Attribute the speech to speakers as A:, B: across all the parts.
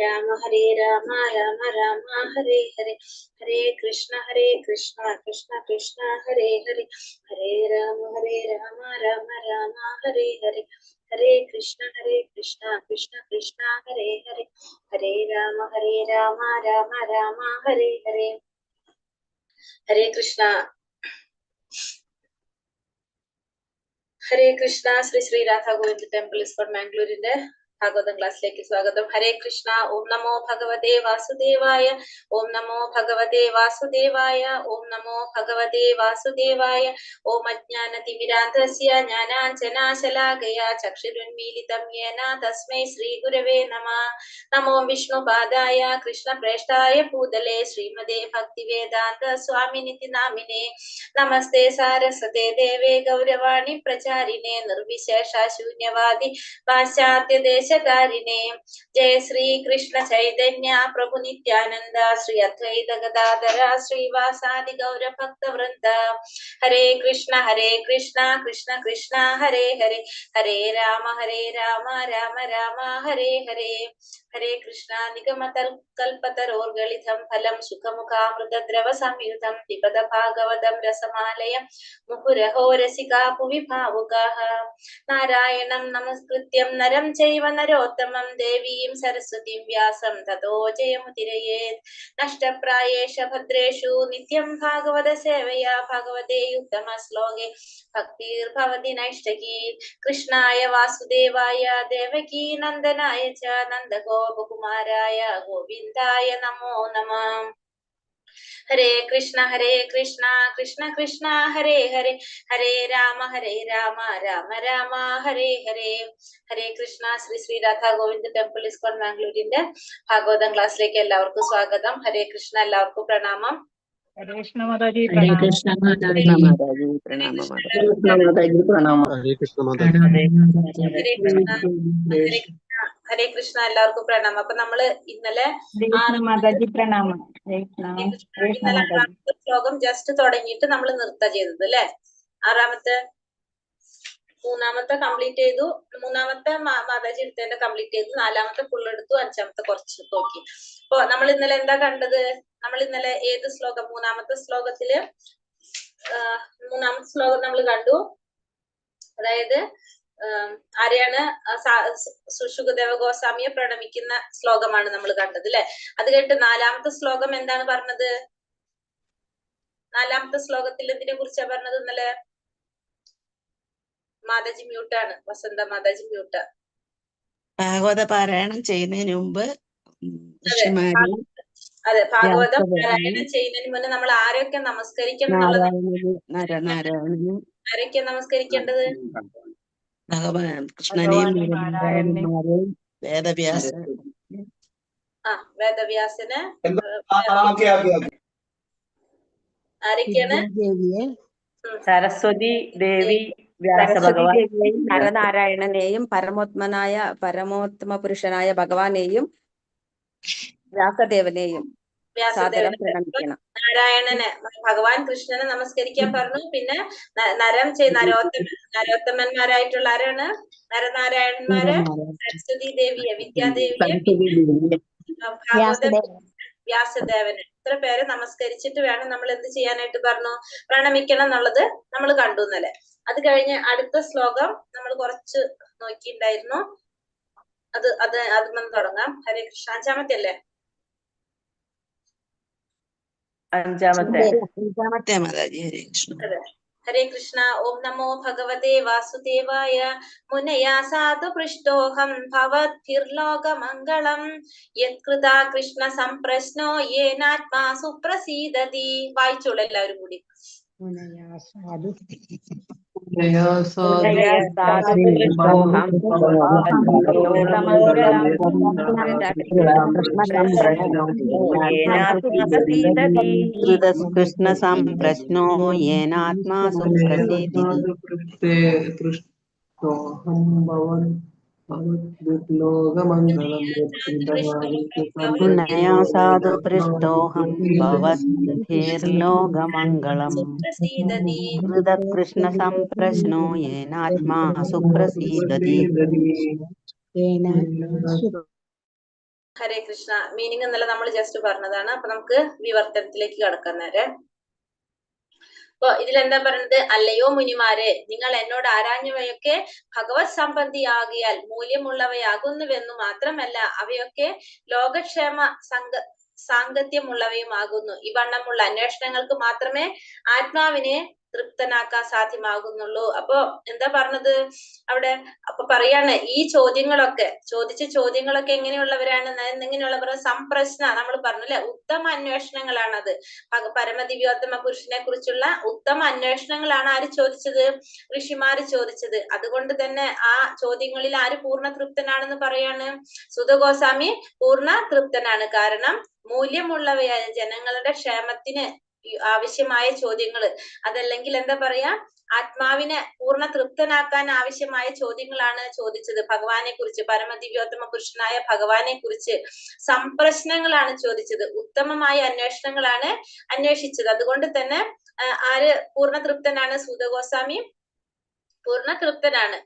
A: രാമ രാമ രാമ ഹരേ ഹരേ, ഹരേ കൃഷ്ണ കൃഷ്ണ കൃഷ്ണ ഹരേ ഹരേ, ഹരേ രാമ രാമ രാമ ഹരേ ഹരേ, ഹരേ കൃഷ്ണ കൃഷ്ണ കൃഷ്ണ ഹരേ ഹരേ, ഹരേ രാമ രാമ രാമ ഹരേ ഹരേ. ഹരേ കൃഷ്ണ. ഹരേ Krishna. Shri Shri Radha Govind temple ISKCON മാംഗ്ലൂരിന്റെ Bhagavatam ക്ലാസ്സിലേക്ക് സ്വാഗതം. ഹരേ കൃഷ്ണ. ഓം നമോ ഭഗവതേ വാസുദേവായ, ഓം നമോ ഭഗവതേ വാസുദേവായ, ഓം നമോ ഭഗവതേ വാസുദേവായ. ഓം അജ്ഞാനതിമിരാന്ധസ്യ ജ്ഞാനാഞ്ജനാശലാകയ ചക്ഷുരുന്മീലിതം യേന തസ്മൈ ശ്രീ ഗുരവേ നമഃ. നമോ വിഷ്ണുപാദായ കൃഷ്ണപ്രേഷ്ഠായ ഭൂതലേ ശ്രീമതേ ഭക്തിവേദാന്ത സ്വാമിനിതി നാമിനേ. നമസ്തേ സാരസ്വതേ ദേവേ ഗൗരവാണി പ്രചാരിണേ നിർവിശേഷ ശൂന്യവാദി പാശ്ചാത്യ ദേശകാരിണേ. ജയ ശ്രീ കൃഷ്ണ ചൈതന്യ പ്രഭു നിത്യാനന്ദ ശ്രീ അദ്വൈത ഗദാധര ശ്രീവാസാദി ഗൗരഭക്തവൃന്ദ. ഹരേ കൃഷ്ണ കൃഷ്ണ കൃഷ്ണ ഹരേ ഹരേ, ഹരേ രാമ രാമ രാമ ഹരേ ഹരേ. ഹരേ കൃഷ്ണ. നിഗമകൽപതരോർഗളിതം ഫലം സുഖമുഖാമൃതദ്രവ സംയുതം പിബത ഭാഗവതം രസമാലയം മുഹുരഹോ രസികാ ഭുവി ഭാവുകാഃ. നാരായണം നമസ്കൃത്യം നരം ചൈവ നരോത്തമം ദേവീം സരസ്വതീം വ്യാസം തതോ ജയമുദിരയേത്. നഷ്ടപ്രായേഷ ഭദ്രേഷു നിത്യം ഭാഗവത സേവയാ ഭഗവതേ ഉത്തമ ശ്ലോകേ ഭക്തിർഭവതി നൈഷ്ടകീ. കൃഷ്ണായ വാസുദേവായ ദേവകീ നന്ദനായ ച നന്ദഗോപകുമാരായ ഗോവിന്ദായ നമോ നമഃ. ഹരേ കൃഷ്ണ കൃഷ്ണ കൃഷ്ണ ഹരേ ഹരേ, ഹരേ രാമ രാമ രാമ ഹരേ ഹരേ. ഹരേ കൃഷ്ണ. ശ്രീ ശ്രീ രാധാ ഗോവിന്ദ് ടെമ്പിൾ ഇസ്കോൺ മാംഗ്ലൂരിന്റെ ഭാഗവതം ക്ലാസ്സിലേക്ക് എല്ലാവർക്കും സ്വാഗതം. ഹരേ കൃഷ്ണ. എല്ലാവർക്കും പ്രണാമം.
B: ഹരേ കൃഷ്ണ മാതാജി
C: ഹരേ കൃഷ്ണ മാതാജി പ്രണാമം.
A: ഹരേ കൃഷ്ണ. ഹരേ കൃഷ്ണ. എല്ലാവർക്കും പ്രണാമം. അപ്പൊ നമ്മള് ഇന്നലെ
B: മാതാജി പ്രണാമം.
A: ഇന്നലെ 6ാമത്തെ ശ്ലോകം ജസ്റ്റ് തുടങ്ങിയിട്ട് നമ്മൾ നിർത്ത ചെയ്തത് അല്ലെ. 3ാമത്തെ കംപ്ലീറ്റ് ചെയ്തു. 3ാമത്തെ മാതാജി എടുത്തതിന്റെ കംപ്ലീറ്റ് ചെയ്തു. 4ാമത്തെ ഫുൾ എടുത്തു. 5ാമത്തെ കുറച്ച് നോക്കി. അപ്പൊ നമ്മൾ ഇന്നലെ എന്താ കണ്ടത്? നമ്മൾ ഇന്നലെ ഏത് ശ്ലോകം? 3ാമത്തെ ശ്ലോകത്തില് 3ാമത്തെ ശ്ലോകം നമ്മൾ കണ്ടു. അതായത് ആരെയാണ്? സുഷുഗദേവ ഗോസ്വാമിയെ പ്രണമിക്കുന്ന ശ്ലോകമാണ് നമ്മൾ കണ്ടത് അല്ലെ. അത് കഴിഞ്ഞിട്ട് 4ാമത്തെ ശ്ലോകം എന്താണ് പറഞ്ഞത്? 4ാമത്തെ ശ്ലോകത്തിൽ എന്തിനെ കുറിച്ചാ പറഞ്ഞത് ഇന്നലെ? മാതാജി മ്യൂട്ടാണ്. വസന്ത മാതാജി മ്യൂട്ട്.
C: ഭാഗവത പാരായണം ചെയ്യുന്നതിന് മുമ്പ്
A: അതെ, ഭാഗവതം പാരായണം ചെയ്യുന്നതിന് മുന്നേ നമ്മൾ ആരെയൊക്കെ നമസ്കരിക്കണം എന്നുള്ളത്. ആരൊക്കെ നമസ്കരിക്കേണ്ടത്?
C: ഭഗവാൻ കൃഷ്ണനെയും നാരായണന്മാരെയും വേദവ്യാസൻ.
A: വേദവ്യാസന്. ആരൊക്കെയാണ്?
B: സരസ്വതി ദേവി, വ്യാസഭഗവാൻ,
D: നരനാരായണനെയും പരമോത്തമ പുരുഷനായ ഭഗവാനെയും വ്യാസദേവനെയും പ്രണമിക്കണം.
A: നാരായണനെ, ഭഗവാൻ കൃഷ്ണനെ നമസ്കരിക്കാൻ പറഞ്ഞു. പിന്നെ നരോത്തമന്മാരായിട്ടുള്ള ആരാണ്? നരനാരായണന്മാര്, സരസ്വതി ദേവിയെ, വിദ്യാദേവിയെ, വ്യാസദേവനെ. ഇത്ര പേരെ നമസ്കരിച്ചിട്ട് വേണം നമ്മൾ എന്ത് ചെയ്യാനായിട്ട് പറഞ്ഞു? പ്രണമിക്കണം എന്നുള്ളത് നമ്മൾ കണ്ടു ഇന്നലെ. അത് കഴിഞ്ഞ് അടുത്ത ശ്ലോകം നമ്മൾ കുറച്ച് നോക്കിണ്ടായിരുന്നു. അതിൽ തുടങ്ങാം. ഹരേ കൃഷ്ണ. 5ാമത്തെ അല്ലേ?
B: 5ാമത്തെ
C: മാതാജി. ഹരേ കൃഷ്ണ.
A: ഹരേ കൃഷ്ണ. ഓം നമോ ഭഗവതേ വാസുദേവായ. മുനയാ സാധു പൃഷ്ടോഹം ഭവദ്ഭിർലോകമംഗളം യത്കൃതാ കൃഷ്ണ സംപ്രശ്നോ യേനാത്മാ സുപ്രസീദതി. വായിച്ചോളൂ എല്ലാവരും കൂടി.
C: കൃഷ്ണ സംപ്രശ്നോ യേനാത്മാ സുപ്രസീദതി. സാധു പൃഷ്ടോഹം ഭവദ്ഭിർലോകമംഗളം കൃഷ്ണ സംപ്രശ്നോ യേനാത്മാ സുപ്രസീദതി.
A: ഹരേ കൃഷ്ണ. മീനിങ് ഇന്നലെ നമ്മൾ ജസ്റ്റ് പറഞ്ഞതാണ്. അപ്പൊ നമുക്ക് വിവർത്തനത്തിലേക്ക് കടക്കാൻ നേരെ. അപ്പൊ ഇതിലെന്താ പറയുന്നത്? അല്ലയോ മുനിമാരെ, നിങ്ങൾ എന്നോട് ആരാഞ്ഞവയൊക്കെ ഭഗവത് സംബന്ധിയാകിയാൽ മൂല്യമുള്ളവയാകുന്നുവെന്നു മാത്രമല്ല അവയൊക്കെ ലോകക്ഷേമ സാങ്കത്യമുള്ളവയുമാകുന്നു. ഈ വണ്ണമുള്ള അന്വേഷണങ്ങൾക്ക് മാത്രമേ ആത്മാവിനെ തൃപ്തനാക്കാൻ സാധ്യമാകുന്നുള്ളൂ. അപ്പൊ എന്താ പറഞ്ഞത് അവിടെ? അപ്പൊ പറയാണ് ഈ ചോദിച്ച ചോദ്യങ്ങളൊക്കെ എങ്ങനെയുള്ളവരാണ്? എങ്ങനെയുള്ളവർ? സംപ്രശ്ന നമ്മൾ പറഞ്ഞു അല്ലെ, ഉത്തമ അന്വേഷണങ്ങളാണത്. പരമദിവ്യോത്തമ പുരുഷനെ കുറിച്ചുള്ള ഉത്തമ അന്വേഷണങ്ങളാണ് ആര് ചോദിച്ചത്? ഋഷിമാര് ചോദിച്ചത്. അതുകൊണ്ട് തന്നെ ആ ചോദ്യങ്ങളിൽ ആര് പൂർണ്ണ തൃപ്തനാണെന്ന് പറയാണ്? സുതഗോസ്വാമി പൂർണ്ണ തൃപ്തനാണ്. കാരണം മൂല്യമുള്ളവയായ ജനങ്ങളുടെ ക്ഷേമത്തിന് ആവശ്യമായ ചോദ്യങ്ങള്, അതല്ലെങ്കിൽ എന്താ പറയാ, ആത്മാവിനെ പൂർണ്ണ തൃപ്തനാക്കാൻ ആവശ്യമായ ചോദ്യങ്ങളാണ് ചോദിച്ചത്. ഭഗവാനെ കുറിച്ച്, പരമദിവ്യോത്തമ പുരുഷനായ ഭഗവാനെ കുറിച്ച് സംപ്രശ്നങ്ങളാണ് ചോദിച്ചത്. ഉത്തമമായ അന്വേഷണങ്ങളാണ് അന്വേഷിച്ചത്. അതുകൊണ്ട് തന്നെ ആര് പൂർണ്ണ തൃപ്തനാണ്? സൂതഗോസ്വാമി പൂർണ്ണ തൃപ്തനാണ്.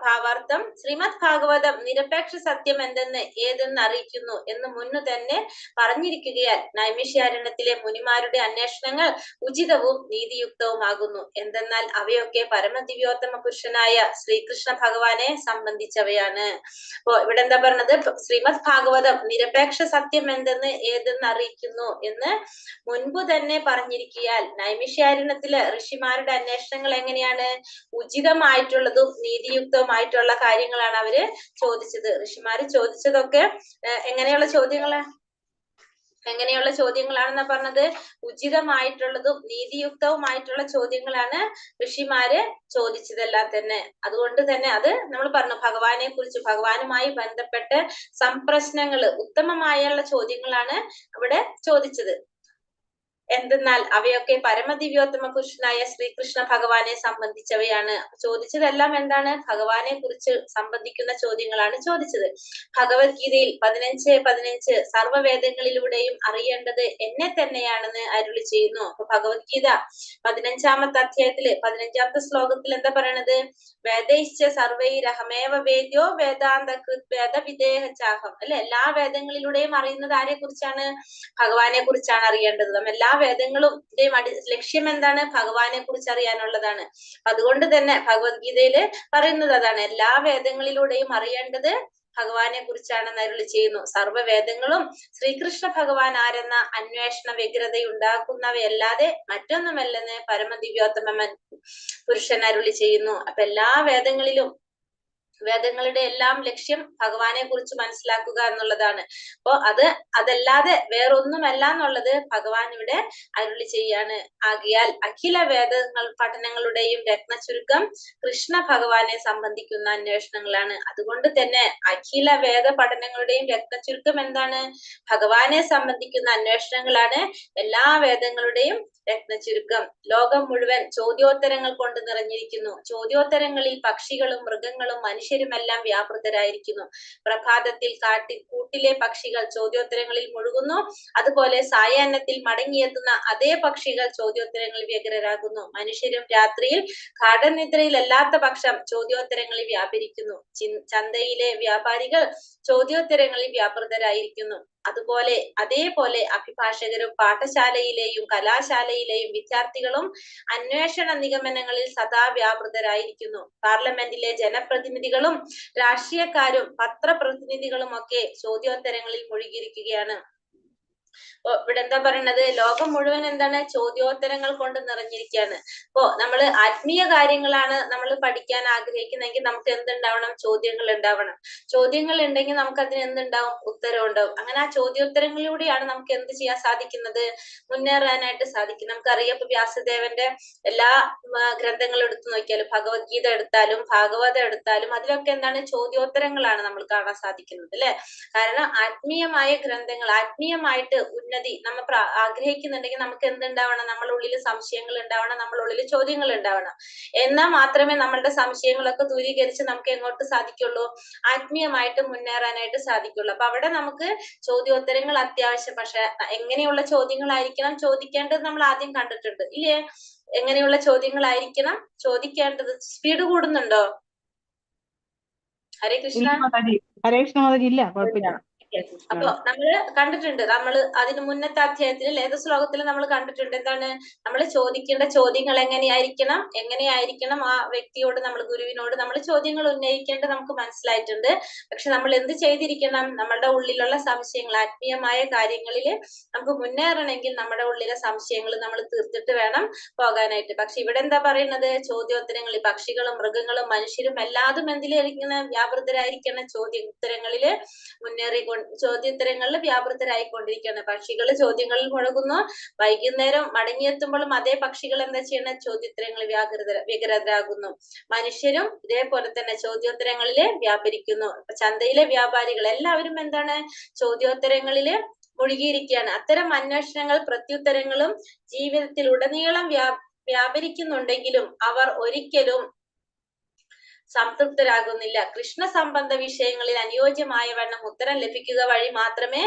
A: ഭാവാർത്ഥം: ശ്രീമദ് ഭാഗവതം നിരപേക്ഷ സത്യം ഏതെന്ന് അറിയിക്കുന്നു എന്ന് മുന്നു തന്നെ പറഞ്ഞിരിക്കുകയാൽ നൈമിഷ്യാരണ്യത്തിലെ മുനിമാരുടെ അന്വേഷണങ്ങൾ ഉചിതവും നീതിയുക്തവുമാകുന്നു. എന്തെന്നാൽ അവയൊക്കെ പരമദിവ്യോത്തമ പുരുഷനായ ശ്രീകൃഷ്ണ ഭഗവാനെ സംബന്ധിച്ചവയാണ്. അപ്പൊ ഇവിടെ എന്താ പറഞ്ഞത്? ശ്രീമദ് ഭാഗവതം നിരപേക്ഷ സത്യം ഏതെന്ന് അറിയിക്കുന്നു എന്ന് മുൻപ് തന്നെ പറഞ്ഞിരിക്കയാൽ നൈമിഷ്യാരണ്യത്തിലെ ഋഷിമാരുടെ അന്വേഷണങ്ങൾ എങ്ങനെയാണ്? ഉചിതമായിട്ടുള്ളതും നീതിയുക്തവുമായിട്ടുള്ള കാര്യങ്ങളാണ് അവര് ചോദിച്ചത്. ഋഷിമാര് ചോദിച്ചതൊക്കെ എങ്ങനെയുള്ള ചോദ്യങ്ങളാണെന്നാ പറഞ്ഞത്? ഉചിതമായിട്ടുള്ളതും നീതിയുക്തവുമായിട്ടുള്ള ചോദ്യങ്ങളാണ് ഋഷിമാര് ചോദിച്ചതെല്ലാം തന്നെ. അതുകൊണ്ട് തന്നെ അത് നമ്മൾ പറഞ്ഞു, ഭഗവാനെ കുറിച്ച്, ഭഗവാനുമായി ബന്ധപ്പെട്ട് സംപ്രശ്നങ്ങള്, ഉത്തമമായുള്ള ചോദ്യങ്ങളാണ് ഇവിടെ ചോദിച്ചത്. എന്തെന്നാൽ അവയൊക്കെ പരമദിവ്യോത്തമ പുരുഷനായ ശ്രീകൃഷ്ണ ഭഗവാനെ സംബന്ധിച്ചവയാണ്. ചോദിച്ചതെല്ലാം എന്താണ്? ഭഗവാനെ കുറിച്ച് സംബന്ധിക്കുന്ന ചോദ്യങ്ങളാണ് ചോദിച്ചത്. ഭഗവത്ഗീതയിൽ 15:15 സർവ്വവേദങ്ങളിലൂടെയും അറിയേണ്ടത് എന്നെ തന്നെയാണെന്ന് അരുളി ചെയ്യുന്നു. അപ്പൊ ഭഗവത്ഗീത 15-ാമത്തെ അധ്യായത്തില് 15-ാമത്തെ ശ്ലോകത്തിൽ എന്താ പറയണത്? വേദൈശ്ച സർവൈരഹമേവ വേദ്യോ വേദാന്തകൃത് വേദവിദേഹ ചാഹം അല്ലെ. എല്ലാ വേദങ്ങളിലൂടെയും അറിയുന്നത് ആരെ കുറിച്ചാണ്? ഭഗവാനെ കുറിച്ചാണ് അറിയേണ്ടത്. എല്ലാ വേദങ്ങളും ലക്ഷ്യം എന്താണ്? ഭഗവാനെ കുറിച്ച് അറിയാനുള്ളതാണ്. അതുകൊണ്ട് തന്നെ ഭഗവത്ഗീതയില് പറയുന്നത് അതാണ്, എല്ലാ വേദങ്ങളിലൂടെയും അറിയേണ്ടത് ഭഗവാനെ കുറിച്ചാണെന്ന് അരുളി ചെയ്യുന്നു. സർവ്വവേദങ്ങളും ശ്രീകൃഷ്ണ ഭഗവാൻ ആരെന്ന അന്വേഷണ വ്യഗ്രതയുണ്ടാക്കുന്നവയല്ലാതെ മറ്റൊന്നുമല്ലെന്ന് പരമദിവ്യോത്തമൻ പുരുഷൻ അരുളി ചെയ്യുന്നു. അപ്പൊ എല്ലാ വേദങ്ങളുടെ എല്ലാം ലക്ഷ്യം ഭഗവാനെ കുറിച്ച് മനസ്സിലാക്കുക എന്നുള്ളതാണ്. അപ്പൊ അതല്ലാതെ വേറൊന്നുമല്ല എന്നുള്ളത് ഭഗവാൻ ഇവിടെ അരുളി ചെയ്യാണ്. ആകിയാൽ അഖില പഠനങ്ങളുടെയും രത്നചുരുക്കം കൃഷ്ണ ഭഗവാനെ സംബന്ധിക്കുന്ന അന്വേഷണങ്ങളാണ്. അതുകൊണ്ട് തന്നെ അഖില വേദ പഠനങ്ങളുടെയും രത്നചുരുക്കം എന്താണ്? ഭഗവാനെ സംബന്ധിക്കുന്ന അന്വേഷണങ്ങളാണ് എല്ലാ വേദങ്ങളുടെയും രത്നചുരുക്കം. ലോകം മുഴുവൻ ചോദ്യോത്തരങ്ങൾ കൊണ്ട് നിറഞ്ഞിരിക്കുന്നു. ചോദ്യോത്തരങ്ങളിൽ പക്ഷികളും മൃഗങ്ങളും മനുഷ്യരുമെല്ലാം വ്യാപൃതരായിരിക്കുന്നു. പ്രഭാതത്തിൽ കൂട്ടിലെ പക്ഷികൾ ചോദ്യോത്തരങ്ങളിൽ മുഴുകുന്നു. അതുപോലെ സായാഹ്നത്തിൽ മടങ്ങിയെത്തുന്ന അതേ പക്ഷികൾ ചോദ്യോത്തരങ്ങളിൽ വ്യഗ്രരാകുന്നു. മനുഷ്യരും രാത്രിയിൽ ഗാഠനിദ്രയിലല്ലാത്ത പക്ഷം ചോദ്യോത്തരങ്ങളിൽ വ്യാപരിക്കുന്നു. ചന്തയിലെ വ്യാപാരികൾ ചോദ്യോത്തരങ്ങളിൽ വ്യാപൃതരായിരിക്കുന്നു. അതേപോലെ അഭിഭാഷകരും പാഠശാലയിലെയും കലാശാലയിലെയും വിദ്യാർത്ഥികളും അന്വേഷണ നിഗമനങ്ങളിൽ സദാ വ്യാപൃതരായിരിക്കുന്നു. പാർലമെന്റിലെ ജനപ്രതിനിധികളും രാഷ്ട്രീയക്കാരും പത്രപ്രതിനിധികളും ഒക്കെ ചോദ്യോത്തരങ്ങളിൽ മുഴുകിയിരിക്കുകയാണ്. ഇവിടെ എന്താ പറയണത്? ലോകം മുഴുവൻ എന്താണ്? ചോദ്യോത്തരങ്ങൾ കൊണ്ട് നിറഞ്ഞിരിക്കുകയാണ്. അപ്പോ നമ്മള് ആത്മീയ കാര്യങ്ങളാണ് നമ്മൾ പഠിക്കാൻ ആഗ്രഹിക്കുന്നെങ്കിൽ നമുക്ക് എന്തുണ്ടാവണം? ചോദ്യങ്ങൾ ഉണ്ടാവണം. ചോദ്യങ്ങൾ ഉണ്ടെങ്കിൽ നമുക്ക് അതിന് എന്തുണ്ടാവും? ഉത്തരം ഉണ്ടാവും. അങ്ങനെ ആ ചോദ്യോത്തരങ്ങളിലൂടെയാണ് നമുക്ക് എന്ത് ചെയ്യാൻ സാധിക്കുന്നത്? മുന്നേറാനായിട്ട് സാധിക്കും. നമുക്കറിയാം, ഇപ്പൊ വ്യാസദേവന്റെ എല്ലാ ഗ്രന്ഥങ്ങളും എടുത്തു നോക്കിയാലും, ഭഗവത്ഗീത എടുത്താലും ഭാഗവതം എടുത്താലും അതിലൊക്കെ എന്താണ്? ചോദ്യോത്തരങ്ങളാണ് നമ്മൾ കാണാൻ സാധിക്കുന്നത് അല്ലെ. കാരണം ആത്മീയമായ ഗ്രന്ഥങ്ങൾ, ആത്മീയമായിട്ട് ഉന്നതി നമ്മൾ ആഗ്രഹിക്കുന്നുണ്ടെങ്കിൽ നമുക്ക് എന്തുണ്ടാവണം? നമ്മുടെ ഉള്ളിൽ സംശയങ്ങൾ ഉണ്ടാവണം, നമ്മുടെ ഉള്ളിൽ ചോദ്യങ്ങൾ ഉണ്ടാവണം. എന്നാൽ മാത്രമേ നമ്മളുടെ സംശയങ്ങളൊക്കെ ദൂരീകരിച്ച് നമുക്ക് എങ്ങോട്ട് സാധിക്കുള്ളൂ? ആത്മീയമായിട്ട് മുന്നേറാനായിട്ട് സാധിക്കുള്ളൂ. അപ്പൊ അവിടെ നമുക്ക് ചോദ്യോത്തരങ്ങൾ അത്യാവശ്യം. പക്ഷെ എങ്ങനെയുള്ള ചോദ്യങ്ങളായിരിക്കണം ചോദിക്കേണ്ടത് നമ്മൾ ആദ്യം കണ്ടിട്ടുണ്ട് ഇല്ലേ? എങ്ങനെയുള്ള ചോദ്യങ്ങളായിരിക്കണം ചോദിക്കേണ്ടത്? സ്പീഡ് കൂടുന്നുണ്ടോ? ഹരേ കൃഷ്ണ.
B: ഹരേ കൃഷ്ണ മാതാജി. ഇല്ല, കുഴപ്പമില്ല.
A: അപ്പൊ നമ്മള് കണ്ടിട്ടുണ്ട്, നമ്മള് അതിന് മുന്നത്തെ അധ്യായത്തിൽ ഏത് ശ്ലോകത്തിൽ നമ്മൾ കണ്ടിട്ടുണ്ട് എന്താണ് നമ്മൾ ചോദിക്കേണ്ട ചോദ്യങ്ങൾ എങ്ങനെയായിരിക്കണം ആ വ്യക്തിയോട്, നമ്മൾ ഗുരുവിനോട് നമ്മൾ ചോദ്യങ്ങൾ ഉന്നയിക്കേണ്ടത് നമുക്ക് മനസ്സിലായിട്ടുണ്ട്. പക്ഷെ നമ്മൾ എന്ത് ചെയ്തിരിക്കണം, നമ്മളുടെ ഉള്ളിലുള്ള സംശയങ്ങൾ, ആത്മീയമായ കാര്യങ്ങളിൽ നമുക്ക് മുന്നേറണമെങ്കിൽ നമ്മുടെ ഉള്ളിലെ സംശയങ്ങൾ നമ്മൾ തീർത്തിട്ട് വേണം പോകാനായിട്ട്. പക്ഷെ ഇവിടെ എന്താ പറയുന്നത്, ചോദ്യോത്തരങ്ങൾ, പക്ഷികളും മൃഗങ്ങളും മനുഷ്യരും എല്ലാതും എന്തിലിരിക്കുന്ന വ്യാപൃതരായിരിക്കണം, ചോദ്യോത്തരങ്ങളില് ചോദ്യോത്തരങ്ങളിൽ വ്യാപൃതരായിക്കൊണ്ടിരിക്കുകയാണ്. പക്ഷികൾ ചോദ്യങ്ങളിൽ മുഴുകുന്നു, വൈകുന്നേരം മടങ്ങിയെത്തുമ്പോഴും അതേ പക്ഷികൾ എന്താ ചെയ്യണം, ചോദ്യോത്തരങ്ങളിൽ വ്യഗ്രതരാകുന്നു. മനുഷ്യരും ഇതേപോലെ തന്നെ ചോദ്യോത്തരങ്ങളില് വ്യാപരിക്കുന്നു. ചന്തയിലെ വ്യാപാരികൾ എല്ലാവരും എന്താണ്, ചോദ്യോത്തരങ്ങളില് മുഴുകിയിരിക്കുകയാണ്. അത്തരം അന്വേഷണങ്ങൾ പ്രത്യുത്തരങ്ങളും ജീവിതത്തിൽ ഉടനീളം വ്യാപരിക്കുന്നുണ്ടെങ്കിലും അവർ ഒരിക്കലും സംതൃപ്തരാകുന്നില്ല. കൃഷ്ണ സംബന്ധ വിഷയങ്ങളിൽ അനുയോജ്യമായ വണ്ണം ഉത്തരം ലഭിക്കുക വഴി മാത്രമേ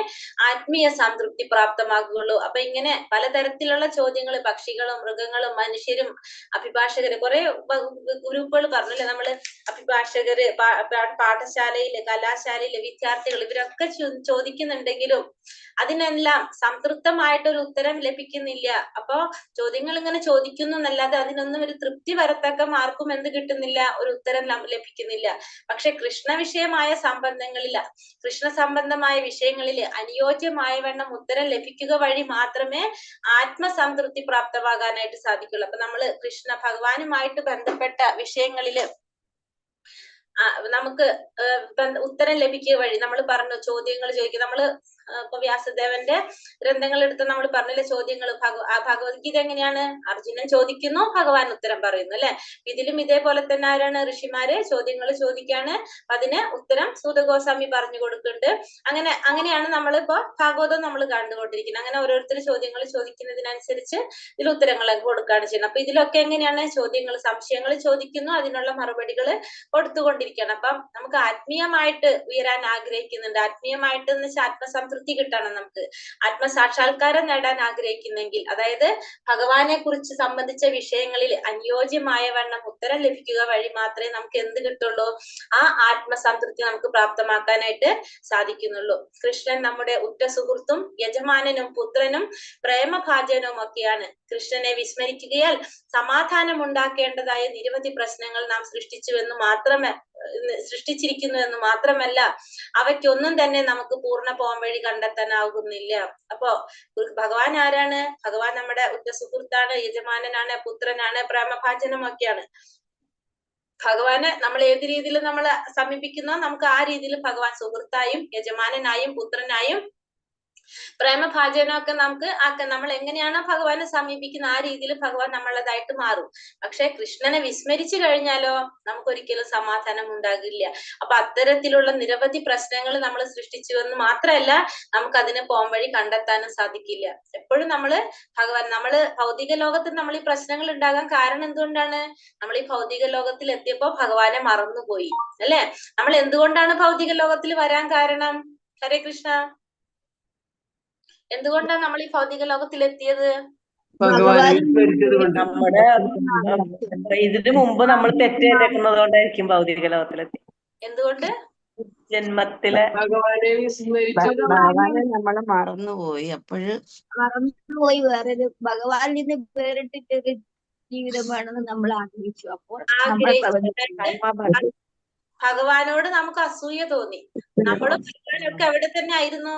A: ആത്മീയ സംതൃപ്തി പ്രാപ്തമാകുകയുള്ളൂ. അപ്പൊ ഇങ്ങനെ പലതരത്തിലുള്ള ചോദ്യങ്ങൾ, പക്ഷികളും മൃഗങ്ങളും മനുഷ്യരും അഭിഭാഷകര്, കുറെ ഗ്രൂപ്പുകൾ പറഞ്ഞില്ലേ നമ്മള്, അഭിഭാഷകര്, പാഠശാലയില് കലാശാലയില് വിദ്യാർത്ഥികൾ, ഇവരൊക്കെ ചോദിക്കുന്നുണ്ടെങ്കിലും അതിനെല്ലാം സംതൃപ്തമായിട്ടൊരു ഉത്തരം ലഭിക്കുന്നില്ല. അപ്പൊ ചോദ്യങ്ങൾ ഇങ്ങനെ ചോദിക്കുന്നു എന്നല്ലാതെ അതിനൊന്നും ഒരു തൃപ്തി വരത്തക്ക മാർക്കും എന്ത് കിട്ടുന്നില്ല, ഒരു ഉത്തരം ലഭിക്കുന്നില്ല. പക്ഷെ കൃഷ്ണ വിഷയമായ കൃഷ്ണ സംബന്ധമായ വിഷയങ്ങളിൽ അനുയോജ്യമായ വണ്ണം ഉത്തരം ലഭിക്കുക വഴി മാത്രമേ ആത്മസംതൃപ്തി പ്രാപ്തമാകാനായിട്ട് സാധിക്കുള്ളൂ. അപ്പൊ നമ്മള് കൃഷ്ണ ഭഗവാനുമായിട്ട് ബന്ധപ്പെട്ട വിഷയങ്ങളില് നമുക്ക് ഉത്തരം ലഭിക്കുക വഴി, നമ്മൾ പറഞ്ഞു ചോദ്യങ്ങൾ ചോദിക്കുക. നമ്മള് ഇപ്പൊ വ്യാസദേവന്റെ ഗ്രന്ഥങ്ങൾ എടുത്ത് നമ്മൾ പറഞ്ഞില്ലേ ചോദ്യങ്ങൾ, ഭഗവത്ഗീത എങ്ങനെയാണ്, അർജുനൻ ചോദിക്കുന്നു, ഭഗവാൻ ഉത്തരം പറയുന്നു അല്ലെ. ഇതിലും ഇതേപോലെ തന്നെ ആരാണ്, ഋഷിമാര് ചോദ്യങ്ങൾ ചോദിക്കാണ്, അതിന് ഉത്തരം സൂതഗോസ്വാമി പറഞ്ഞു കൊടുക്കുന്നുണ്ട്. അങ്ങനെയാണ് നമ്മളിപ്പോ ഭാഗവതം നമ്മൾ കണ്ടുകൊണ്ടിരിക്കുന്നത്. അങ്ങനെ ഓരോരുത്തർ ചോദ്യങ്ങൾ ചോദിക്കുന്നതിനനുസരിച്ച് ഇതിൽ ഉത്തരങ്ങളൊക്കെ കൊടുക്കുകയാണ് ചെയ്യുന്നത്. അപ്പൊ ഇതിലൊക്കെ എങ്ങനെയാണ്, സംശയങ്ങൾ ചോദിക്കുന്നു, അതിനുള്ള മറുപടികൾ കൊടുത്തുകൊണ്ടിരിക്കുകയാണ്. അപ്പം നമുക്ക് ആത്മീയമായിട്ട് ഉയരാൻ ആഗ്രഹിക്കുന്നുണ്ട്, ആത്മീയമായിട്ട് എന്ന് വെച്ചാൽ ആത്മസംതൃപ്തി കിട്ടണം, നമുക്ക് ആത്മസാക്ഷാത്കാരം നേടാൻ ആഗ്രഹിക്കുന്നെങ്കിൽ, അതായത് ഭഗവാനെ കുറിച്ച് സംബന്ധിച്ച വിഷയങ്ങളിൽ അനുയോജ്യമായ വണ്ണം ഉത്തരം ലഭിക്കുക വഴി മാത്രമേ നമുക്ക് എന്ത് കിട്ടുള്ളൂ, ആ ആത്മസംതൃപ്തി നമുക്ക് പ്രാപ്തമാക്കാനായിട്ട് സാധിക്കുന്നുള്ളൂ. കൃഷ്ണൻ നമ്മുടെ ഉറ്റ സുഹൃത്തും യജമാനനും പുത്രനും പ്രേമഭാജനവും ഒക്കെയാണ്. കൃഷ്ണനെ വിസ്മരിക്കുകയാൽ സമാധാനം ഉണ്ടാക്കേണ്ടതായ നിരവധി പ്രശ്നങ്ങൾ നാം സൃഷ്ടിച്ചിരിക്കുന്നു എന്ന് മാത്രമല്ല അവയ്ക്കൊന്നും തന്നെ നമുക്ക് പൂർണ്ണ പോംവഴി കണ്ടെത്താനാകുന്നില്ല. അപ്പോ ഭഗവാൻ ആരാണ്, ഭഗവാൻ നമ്മുടെ ഉറ്റ സുഹൃത്താണ്, യജമാനനാണ്, പുത്രനാണ്, പ്രേമഭാജനമൊക്കെയാണ്. ഭഗവാനെ നമ്മൾ ഏത് രീതിയിൽ നമ്മൾ സമീപിക്കുന്നോ നമുക്ക് ആ രീതിയിൽ ഭഗവാൻ സുഹൃത്തായും യജമാനനായും പുത്രനായും പ്രേമഭാജനമൊക്കെ നമുക്ക് നമ്മൾ എങ്ങനെയാണോ ഭഗവാനെ സമീപിക്കുന്ന ആ രീതിയിൽ ഭഗവാൻ നമ്മളതായിട്ട് മാറും. പക്ഷെ കൃഷ്ണനെ വിസ്മരിച്ചു കഴിഞ്ഞാലോ നമുക്കൊരിക്കലും സമാധാനം ഉണ്ടാകില്ല. അപ്പൊ അത്തരത്തിലുള്ള നിരവധി പ്രശ്നങ്ങൾ നമ്മൾ സൃഷ്ടിച്ചു എന്ന് മാത്രമല്ല നമുക്ക് അതിന് പോംവഴി കണ്ടെത്താനും സാധിക്കില്ല. എപ്പോഴും നമ്മള് ഭൗതിക ലോകത്ത് നമ്മൾ ഈ പ്രശ്നങ്ങൾ ഉണ്ടാകാൻ കാരണം എന്തുകൊണ്ടാണ്, നമ്മൾ ഈ ഭൗതിക ലോകത്തിൽ എത്തിയപ്പോ ഭഗവാനെ മറന്നുപോയി അല്ലെ. നമ്മൾ എന്തുകൊണ്ടാണ് ഭൗതിക ലോകത്തിൽ വരാൻ കാരണം, ഹരേ കൃഷ്ണ, എന്തുകൊണ്ടാണ് നമ്മൾ ഈ ഭൗതിക ലോകത്തിൽ എത്തിയത്?
E: നമ്മുടെ ഇതിനു മുമ്പ് നമ്മൾ തെറ്റ് ചെയ്തേക്കുന്നത് കൊണ്ടായിരിക്കും ഭൗതിക ലോകത്തിലെത്തി.
A: എന്തുകൊണ്ട്?
E: ജന്മത്തിലെ
C: ഭഗവാനെ നമ്മള് മറന്നുപോയി.
F: മറന്നുപോയി, വേറൊരു ഭഗവാനിൽ നിന്ന് വേറിട്ടിട്ടൊരു ജീവിതം വേണമെന്ന് നമ്മൾ ആഗ്രഹിച്ചു. അപ്പോൾ
A: ഭഗവാനോട് നമുക്ക് അസൂയ തോന്നി. നമ്മളും ഭഗവാനൊക്കെ എവിടെ തന്നെ ആയിരുന്നു,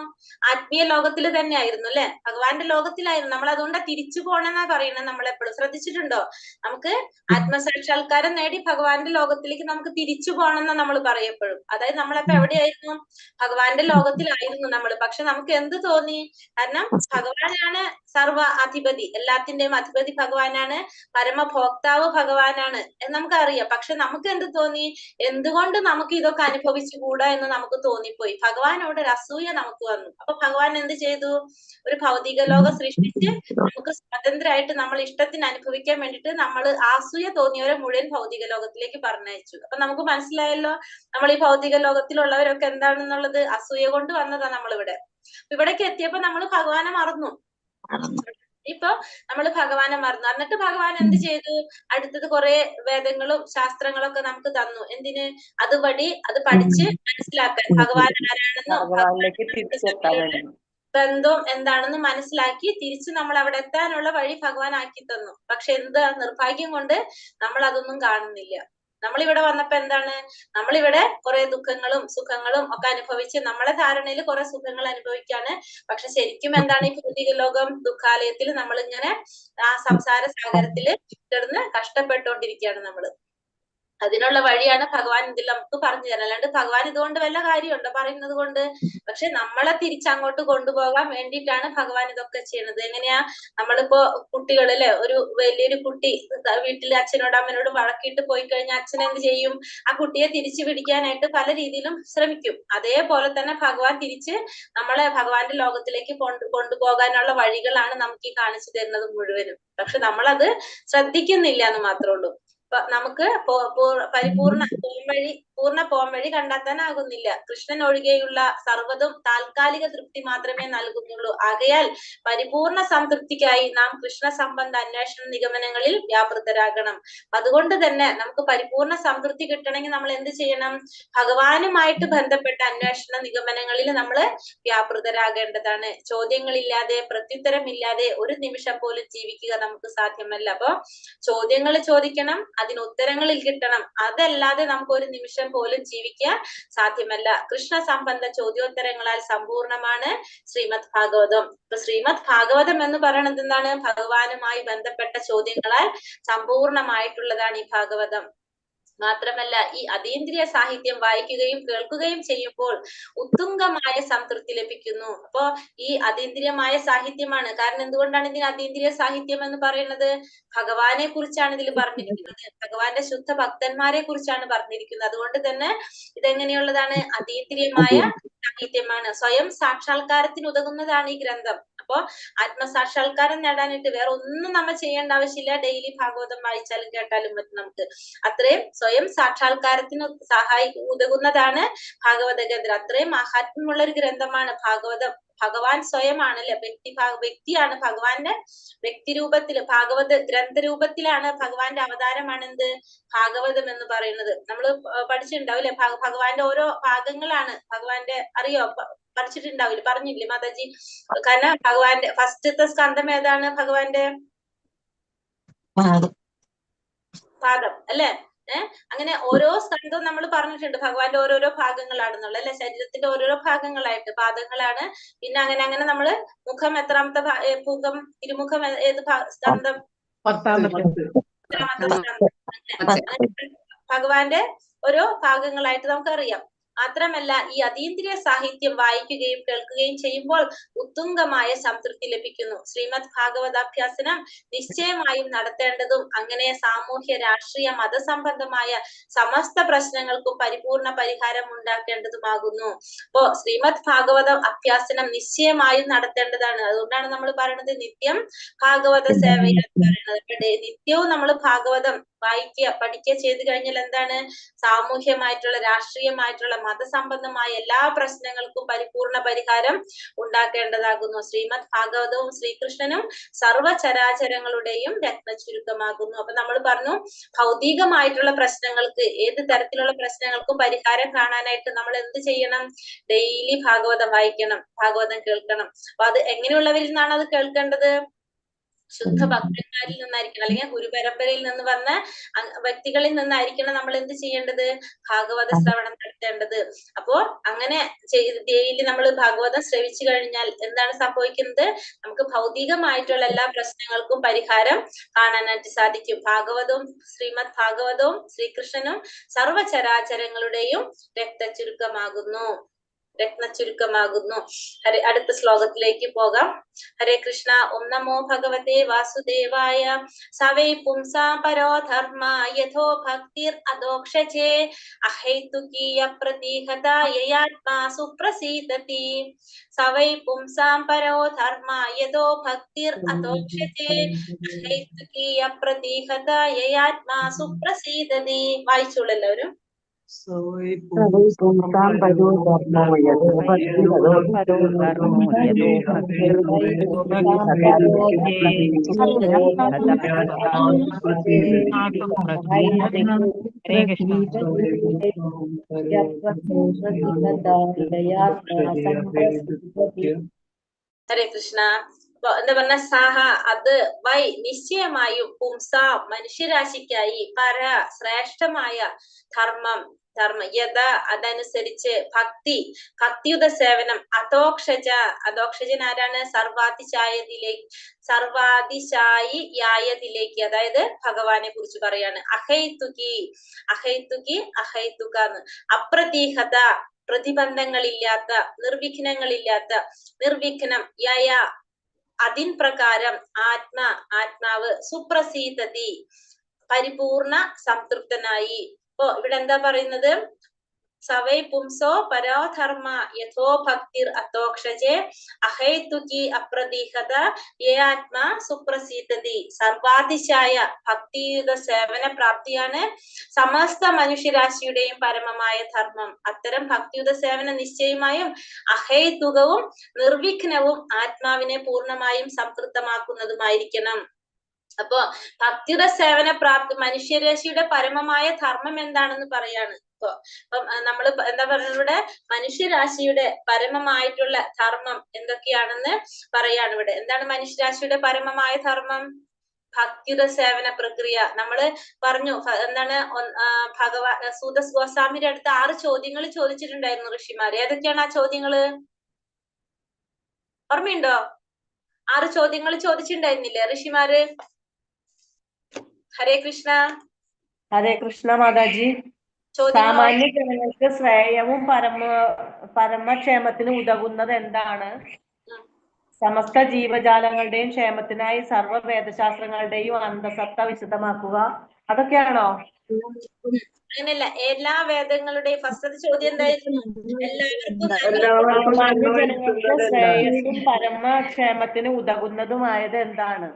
A: ആത്മീയ ലോകത്തിൽ തന്നെ ആയിരുന്നു അല്ലെ, ഭഗവാന്റെ ലോകത്തിലായിരുന്നു. നമ്മൾ അതുകൊണ്ടാ തിരിച്ചു പോണെന്നാ പറയുന്നത്. നമ്മളെപ്പോഴും ശ്രദ്ധിച്ചിട്ടുണ്ടോ, നമുക്ക് ആത്മസാക്ഷാത്കാരം നേടി ഭഗവാന്റെ ലോകത്തിലേക്ക് നമുക്ക് തിരിച്ചു പോകണമെന്നാ നമ്മൾ പറയപ്പോഴും. അതായത് നമ്മളപ്പോ എവിടെയായിരുന്നു, ഭഗവാന്റെ ലോകത്തിലായിരുന്നു നമ്മൾ. പക്ഷെ നമുക്ക് എന്ത് തോന്നി, കാരണം ഭഗവാനാണ് സർവ അധിപതി, എല്ലാത്തിന്റെയും അധിപതി ഭഗവാനാണ്, പരമഭോക്താവ് ഭഗവാനാണ് എന്ന് നമുക്കറിയാം. പക്ഷെ നമുക്ക് എന്ത് തോന്നി, എന്തുകൊണ്ട് നമുക്ക് ഇതൊക്കെ അനുഭവിച്ചുകൂടാ എന്ന് നമുക്ക് തോന്നിപ്പോയി. ഭഗവാനോട് ഒരു അസൂയ നമുക്ക് വന്നു. അപ്പൊ ഭഗവാൻ എന്ത് ചെയ്തു, ഒരു ഭൗതിക ലോകം സൃഷ്ടിച്ച് നമുക്ക് സ്വതന്ത്രമായിട്ട് നമ്മൾ ഇഷ്ടത്തിന് അനുഭവിക്കാൻ വേണ്ടിട്ട് നമ്മൾ അസൂയ തോന്നിയവരെ മുഴുവൻ ഭൗതിക ലോകത്തിലേക്ക് പറഞ്ഞയച്ചു. അപ്പൊ നമുക്ക് മനസ്സിലായല്ലോ നമ്മൾ ഈ ഭൗതിക ലോകത്തിലുള്ളവരൊക്കെ എന്താണെന്നുള്ളത്, അസൂയ കൊണ്ട് വന്നതാ നമ്മളിവിടെ. ഇവിടേക്ക് എത്തിയപ്പോ നമ്മൾ ഭഗവാനെ മറന്നു. ഇപ്പൊ നമ്മൾ ഭഗവാനെ മറന്നു. എന്നിട്ട് ഭഗവാൻ എന്ത് ചെയ്തു? അടുത്തത് കുറെ വേദങ്ങളും ശാസ്ത്രങ്ങളൊക്കെ നമുക്ക് തന്നു. എന്തിന്? അതുപടി അത് പഠിച്ച് മനസ്സിലാക്കാൻ, ഭഗവാൻ ആരാണെന്നും
E: ഭഗവാനിലേക്ക്
A: ഭഗവാൻ
E: തിരിച്ചെത്താൻ വേണ്ടി.
A: ബന്ധവും എന്താണെന്ന് മനസ്സിലാക്കി തിരിച്ച് നമ്മൾ അവിടെ എത്താനുള്ള വഴി ഭഗവാൻ ആക്കി തന്നു. പക്ഷെ എന്താ നിർഭാഗ്യം കൊണ്ട് നമ്മൾ അതൊന്നും കാണുന്നില്ല. നമ്മളിവിടെ വന്നപ്പോ എന്താണ്? നമ്മളിവിടെ കുറെ ദുഃഖങ്ങളും സുഖങ്ങളും ഒക്കെ അനുഭവിച്ച് നമ്മളെ ധാരണയിൽ കുറെ സുഖങ്ങൾ അനുഭവിക്കാണ്. പക്ഷെ ശരിക്കും എന്താണ് ഈ ഭൗതിക ലോകം ദുഃഖാലയത്തിൽ നമ്മളിങ്ങനെ ആ സംസാര സാഗരത്തില് കിടന്ന് കഷ്ടപ്പെട്ടുകൊണ്ടിരിക്കുകയാണ് നമ്മള്. അതിനുള്ള വഴിയാണ് ഭഗവാൻ ഇതിൽ നമുക്ക് പറഞ്ഞു തരാം. അല്ലാണ്ട് ഭഗവാൻ ഇതുകൊണ്ട് വല്ല കാര്യമുണ്ടോ പറയുന്നത് കൊണ്ട്? പക്ഷെ നമ്മളെ തിരിച്ചങ്ങോട്ട് കൊണ്ടുപോകാൻ വേണ്ടിയിട്ടാണ് ഭഗവാൻ ഇതൊക്കെ ചെയ്യണത്. എങ്ങനെയാ? നമ്മളിപ്പോ കുട്ടികളില് ഒരു വലിയൊരു കുട്ടി വീട്ടിൽ അച്ഛനോട് അമ്മനോട് വഴക്കിട്ട് പോയി കഴിഞ്ഞാൽ അച്ഛൻ എന്ത് ചെയ്യും? ആ കുട്ടിയെ തിരിച്ചു പിടിക്കാനായിട്ട് പല രീതിയിലും ശ്രമിക്കും. അതേപോലെ തന്നെ ഭഗവാൻ തിരിച്ച് നമ്മളെ ഭഗവാന്റെ ലോകത്തിലേക്ക് കൊണ്ടുപോകാനുള്ള വഴികളാണ് നമുക്ക് ഈ കാണിച്ചു തരുന്നത് മുഴുവനും. പക്ഷെ നമ്മളത് ശ്രദ്ധിക്കുന്നില്ല എന്ന് മാത്രമേ ഉള്ളൂ. നമുക്ക് പരിപൂർണ പൂർണ്ണ പോംവഴി കണ്ടെത്താനാകുന്നില്ല. കൃഷ്ണൻ ഒഴികെയുള്ള സർവ്വതും താൽക്കാലിക തൃപ്തി മാത്രമേ നൽകുന്നുള്ളൂ. ആകയാൽ പരിപൂർണ സംതൃപ്തിക്കായി നാം കൃഷ്ണ സംബന്ധ അന്വേഷണ നിഗമനങ്ങളിൽ വ്യാപൃതരാകണം. അതുകൊണ്ട് തന്നെ നമുക്ക് പരിപൂർണ സംതൃപ്തി കിട്ടണമെങ്കിൽ നമ്മൾ എന്ത് ചെയ്യണം? ഭഗവാനുമായിട്ട് ബന്ധപ്പെട്ട അന്വേഷണ നിഗമനങ്ങളിൽ നമ്മൾ വ്യാപൃതരാകേണ്ടതാണ്. ചോദ്യങ്ങളില്ലാതെ, പ്രത്യുത്തരമില്ലാതെ ഒരു നിമിഷം പോലും ജീവിക്കുക നമുക്ക് സാധ്യമല്ല. അപ്പൊ ചോദ്യങ്ങൾ ചോദിക്കണം, അതിന് ഉത്തരങ്ങളിൽ കിട്ടണം. അതല്ലാതെ നമുക്ക് ഒരു നിമിഷം പോലും ജീവിക്കാൻ സാധ്യമല്ല. കൃഷ്ണ സംബന്ധ ചോദ്യോത്തരങ്ങളാൽ സമ്പൂർണമാണ് ശ്രീമദ് ഭാഗവതം. ഇപ്പൊ ശ്രീമദ് ഭാഗവതം എന്ന് പറയുന്നത് എന്താണ്? ഭഗവാനുമായി ബന്ധപ്പെട്ട ചോദ്യങ്ങളാൽ സമ്പൂർണമായിട്ടുള്ളതാണ് ഈ ഭാഗവതം. മാത്രമല്ല ഈ അതീന്ദ്രിയ സാഹിത്യം വായിക്കുകയും കേൾക്കുകയും ചെയ്യുമ്പോൾ ഉത്തുംഗമായ സംതൃപ്തി ലഭിക്കുന്നു. അപ്പോ ഈ അതീന്ദ്രിയമായ സാഹിത്യമാണ്. കാരണം എന്തുകൊണ്ടാണ് ഇതിന് അതീന്ദ്രിയ സാഹിത്യം എന്ന് പറയുന്നത്? ഭഗവാനെ കുറിച്ചാണ് ഇതിൽ പറഞ്ഞിരിക്കുന്നത്. ഭഗവാന്റെ ശുദ്ധ ഭക്തന്മാരെ കുറിച്ചാണ് പറഞ്ഞിരിക്കുന്നത്. അതുകൊണ്ട് തന്നെ ഇതെങ്ങനെയുള്ളതാണ്? അതീന്ദ്രിയമായ സാഹിത്യമാണ്. സ്വയം സാക്ഷാത്കാരത്തിന് ഉതകുന്നതാണ് ഈ ഗ്രന്ഥം. അപ്പോ ആത്മസാക്ഷാത്കാരം നേടാനായിട്ട് വേറെ ഒന്നും നമ്മൾ ചെയ്യേണ്ട ആവശ്യമില്ല. ഡെയിലി ഭാഗവതം വായിച്ചാലും കേട്ടാലും പറ്റും നമുക്ക്. അത്രയും സ്വയം സാക്ഷാത്കാരത്തിന് ഉതകുന്നതാണ് ഭാഗവത ഗ്രന്ഥം. അത്രയും മഹാത്മ്യമുള്ള ഒരു ഗ്രന്ഥമാണ് ഭാഗവതം. ഭഗവാൻ സ്വയമാണ് അല്ലെ, വ്യക്തിയാണ് ഭഗവാന്റെ വ്യക്തിരൂപത്തില്, ഭാഗവത ഗ്രന്ഥരൂപത്തിലാണ് ഭഗവാന്റെ അവതാരമാണ് എന്ത്? ഭാഗവതം എന്ന് പറയുന്നത്. നമ്മൾ പഠിച്ചിട്ടുണ്ടാവും അല്ലെ? ഭഗവാന്റെ ഓരോ ഭാഗങ്ങളാണ്. ഭഗവാന്റെ അറിയോ? പഠിച്ചിട്ടുണ്ടാവില്ല, പറഞ്ഞില്ലേ മാതാജി? കാരണം ഭഗവാന്റെ ഫസ്റ്റത്തെ സ്കന്ധം ഏതാണ്? ഭഗവാന്റെ പാദം അല്ലെ? അങ്ങനെ ഓരോ സ്കന്ധവും നമ്മൾ പറഞ്ഞിട്ടുണ്ട്. ഭഗവാന്റെ ഓരോരോ ഭാഗങ്ങളാണെന്നുള്ള അല്ലെ? ശരീരത്തിന്റെ ഓരോരോ ഭാഗങ്ങളായിട്ട് പാദങ്ങളാണ്. പിന്നെ അങ്ങനെ അങ്ങനെ നമ്മള് മുഖം എത്രാമത്തെ മുഖം, ഇരുമുഖം ഏത് സ്കന്ധം? ഭഗവാന്റെ ഓരോ ഭാഗങ്ങളായിട്ട് നമുക്കറിയാം. മാത്രമല്ല ഈ അതീന്ദ്രിയ സാഹിത്യം വായിക്കുകയും കേൾക്കുകയും ചെയ്യുമ്പോൾ ഉത്തുംഗമായ സംതൃപ്തി ലഭിക്കുന്നു. ശ്രീമദ് ഭാഗവതാഭ്യാസനം നിശ്ചയമായും നടത്തേണ്ടതും അങ്ങനെ സാമൂഹ്യ രാഷ്ട്രീയ മതസംബന്ധമായ സമസ്ത പ്രശ്നങ്ങൾക്കും പരിപൂർണ പരിഹാരം ഉണ്ടാക്കേണ്ടതുമാകുന്നു. അപ്പോ ശ്രീമദ് ഭാഗവത അഭ്യാസനം നിശ്ചയമായും നടത്തേണ്ടതാണ്. അതുകൊണ്ടാണ് നമ്മൾ പറയുന്നത് നിത്യം ഭാഗവത സേവയെന്ന് പറയുന്നത്. നിത്യവും നമ്മൾ ഭാഗവതം വായിക്കുക, പഠിക്കുക ചെയ്തു കഴിഞ്ഞാൽ എന്താണ്? സാമൂഹ്യമായിട്ടുള്ള, രാഷ്ട്രീയമായിട്ടുള്ള, മതസംബന്ധമായ എല്ലാ പ്രശ്നങ്ങൾക്കും പരിപൂർണ പരിഹാരം ഉണ്ടാക്കേണ്ടതാകുന്നു. ശ്രീമദ് ഭാഗവതവും ശ്രീകൃഷ്ണനും സർവചരാചരങ്ങളുടെയും രത്നചുരുക്കമാകുന്നു. അപ്പൊ നമ്മൾ പറഞ്ഞു, ഭൗതികമായിട്ടുള്ള പ്രശ്നങ്ങൾക്ക്, ഏത് തരത്തിലുള്ള പ്രശ്നങ്ങൾക്കും പരിഹാരം കാണാനായിട്ട് നമ്മൾ എന്ത് ചെയ്യണം? ഡെയിലി ഭാഗവതം വായിക്കണം, ഭാഗവതം കേൾക്കണം. അപ്പൊ അത് എങ്ങനെയുള്ളവരിൽ നിന്നാണ് അത് കേൾക്കേണ്ടത്? ശുദ്ധ ഭക്തന്മാരിൽ നിന്നായിരിക്കണം, അല്ലെങ്കിൽ ഗുരുപരമ്പരയിൽ നിന്ന് വന്ന വ്യക്തികളിൽ നിന്നായിരിക്കണം നമ്മൾ എന്ത് ചെയ്യേണ്ടത്? ഭാഗവത ശ്രവണം നടത്തേണ്ടത്. അപ്പോ അങ്ങനെ ഡെയിലി നമ്മൾ ഭാഗവതം ശ്രവിച്ചു കഴിഞ്ഞാൽ എന്താണ് സംഭവിക്കുന്നത്? നമുക്ക് ഭൗതികമായിട്ടുള്ള എല്ലാ പ്രശ്നങ്ങൾക്കും പരിഹാരം കാണാനായിട്ട് സാധിക്കും. ഭാഗവതവും ശ്രീമദ് ഭാഗവതവും ശ്രീകൃഷ്ണനും സർവചരാചരങ്ങളുടെയും രക്തചുരുക്കമാകുന്നു. അടുത്ത ശ്ലോകത്തിലേക്ക് പോകാം. ഹരേ കൃഷ്ണ. ഓം നമോ ഭഗവതേ വാസുദേവായ. സവൈ പുംസാം പരോ ധർമ്മ യഥോ ഭക്തിർ അധോക്ഷജേ അഹൈതുകീയ പ്രതീഹത യയാത്മാ സുപ്രസീദതി. സവൈ പുംസാം പരോ ധർമ്മ യഥോ ഭക്തിർ അധോക്ഷജേ അഹൈതുകീയ പ്രതീഹത യയാത്മാ സുപ്രസീദതി. വായിച്ചോളൂ എല്ലാവരും.
B: പുംസാം പരോ ധർമ്മോ യഥോ ഭക്തി തഥോ
D: പരോ ധർമ്മോ യഥോ ഭക്തിർവൈ പുംസാം പരോ ധർമ്മോ
B: ഹരേ കൃഷ്ണ.
A: ഹരേ കൃഷ്ണ. അപ്പൊ എന്താ പറഞ്ഞ സഹ അത് വൈ നിശ്ചയമായും പുംസ മനുഷ്യരാശിക്കായി പര ശ്രേഷ്ഠമായ ധർമ്മം യഥ അതനുസരിച്ച് ഭക്തിയുത സേവനം അധോക്ഷജൻ ആരാണ്? സർവാതിശായിയായതിലേക്ക്, അതായത് ഭഗവാനെ കുറിച്ച് പറയാണ്. അഹൈതുകാന്ന് അപ്രതീഹത പ്രതിബന്ധങ്ങളില്ലാത്ത നിർവിഘ്നം അതിൻ പ്രകാരം ആത്മാവ് സുപ്രസീതതി പരിപൂർണ സംതൃപ്തനായി. ഇപ്പൊ ഇവിടെ എന്താ പറയുന്നത്? സവൈ പുംസോ പരോധർമ്മ യഥോ ഭക്തിർ അധോക്ഷജേ അഹൈതുകി അപ്രതീഹത യേ ആത്മാ സുപ്രസീതതി. സർവാതിശായ ഭക്തിയുത സേവന പ്രാപ്തിയാണ് സമസ്ത മനുഷ്യരാശിയുടെയും പരമമായ ധർമ്മം. അത്തരം ഭക്തിയുത സേവനം നിശ്ചയമായും അഹൈതുകവും നിർവിഘ്നവും ആത്മാവിനെ പൂർണ്ണമായും സംതൃപ്തമാക്കുന്നതുമായിരിക്കണം. അപ്പൊ ഭക്തിയുടെ സേവന പ്രാപ്തി മനുഷ്യരാശിയുടെ പരമമായ ധർമ്മം എന്താണെന്ന് പറയാണ്. അപ്പം നമ്മൾ എന്താ പറയുന്നത്? ഇവിടെ മനുഷ്യരാശിയുടെ പരമമായിട്ടുള്ള ധർമ്മം എന്തൊക്കെയാണെന്ന് പറയാണ്. ഇവിടെ എന്താണ് മനുഷ്യരാശിയുടെ പരമമായ ധർമ്മം? ഭക്തിയുടെ സേവന പ്രക്രിയ. നമ്മള് പറഞ്ഞു എന്താണ്? സൂതസ് ഗോസ്വാമിയുടെ അടുത്ത് 6 ചോദ്യങ്ങൾ ചോദിച്ചിട്ടുണ്ടായിരുന്നു ഋഷിമാര്. ഏതൊക്കെയാണ് ആ ചോദ്യങ്ങള്? ഓർമ്മയുണ്ടോ? 6 ചോദ്യങ്ങൾ ചോദിച്ചിട്ടുണ്ടായിരുന്നില്ലേ ഋഷിമാര്? ഹരേ കൃഷ്ണ.
E: ഹരേ കൃഷ്ണ മാതാജി. സാമാന്യ ജനങ്ങൾക്ക് ശ്രേയവും പരമക്ഷേമത്തിന് ഉതകുന്നത് എന്താണ്? സമസ്ത ജീവജാലങ്ങളുടെയും ക്ഷേമത്തിനായി സർവ്വ വേദശാസ്ത്രങ്ങളുടെയും അന്തസത്ത വിശദമാക്കുക. അതൊക്കെയാണോ?
A: അങ്ങനെയല്ല, എല്ലാ വേദങ്ങളുടെയും ഫസ്റ്റത്തെ ചോദ്യം എന്തായിരുന്നു?
E: സാമാന്യ ജനങ്ങൾക്ക് ശ്രേയസ്സും പരമക്ഷേമത്തിന് ഉതകുന്നതുമായത് എന്താണ്?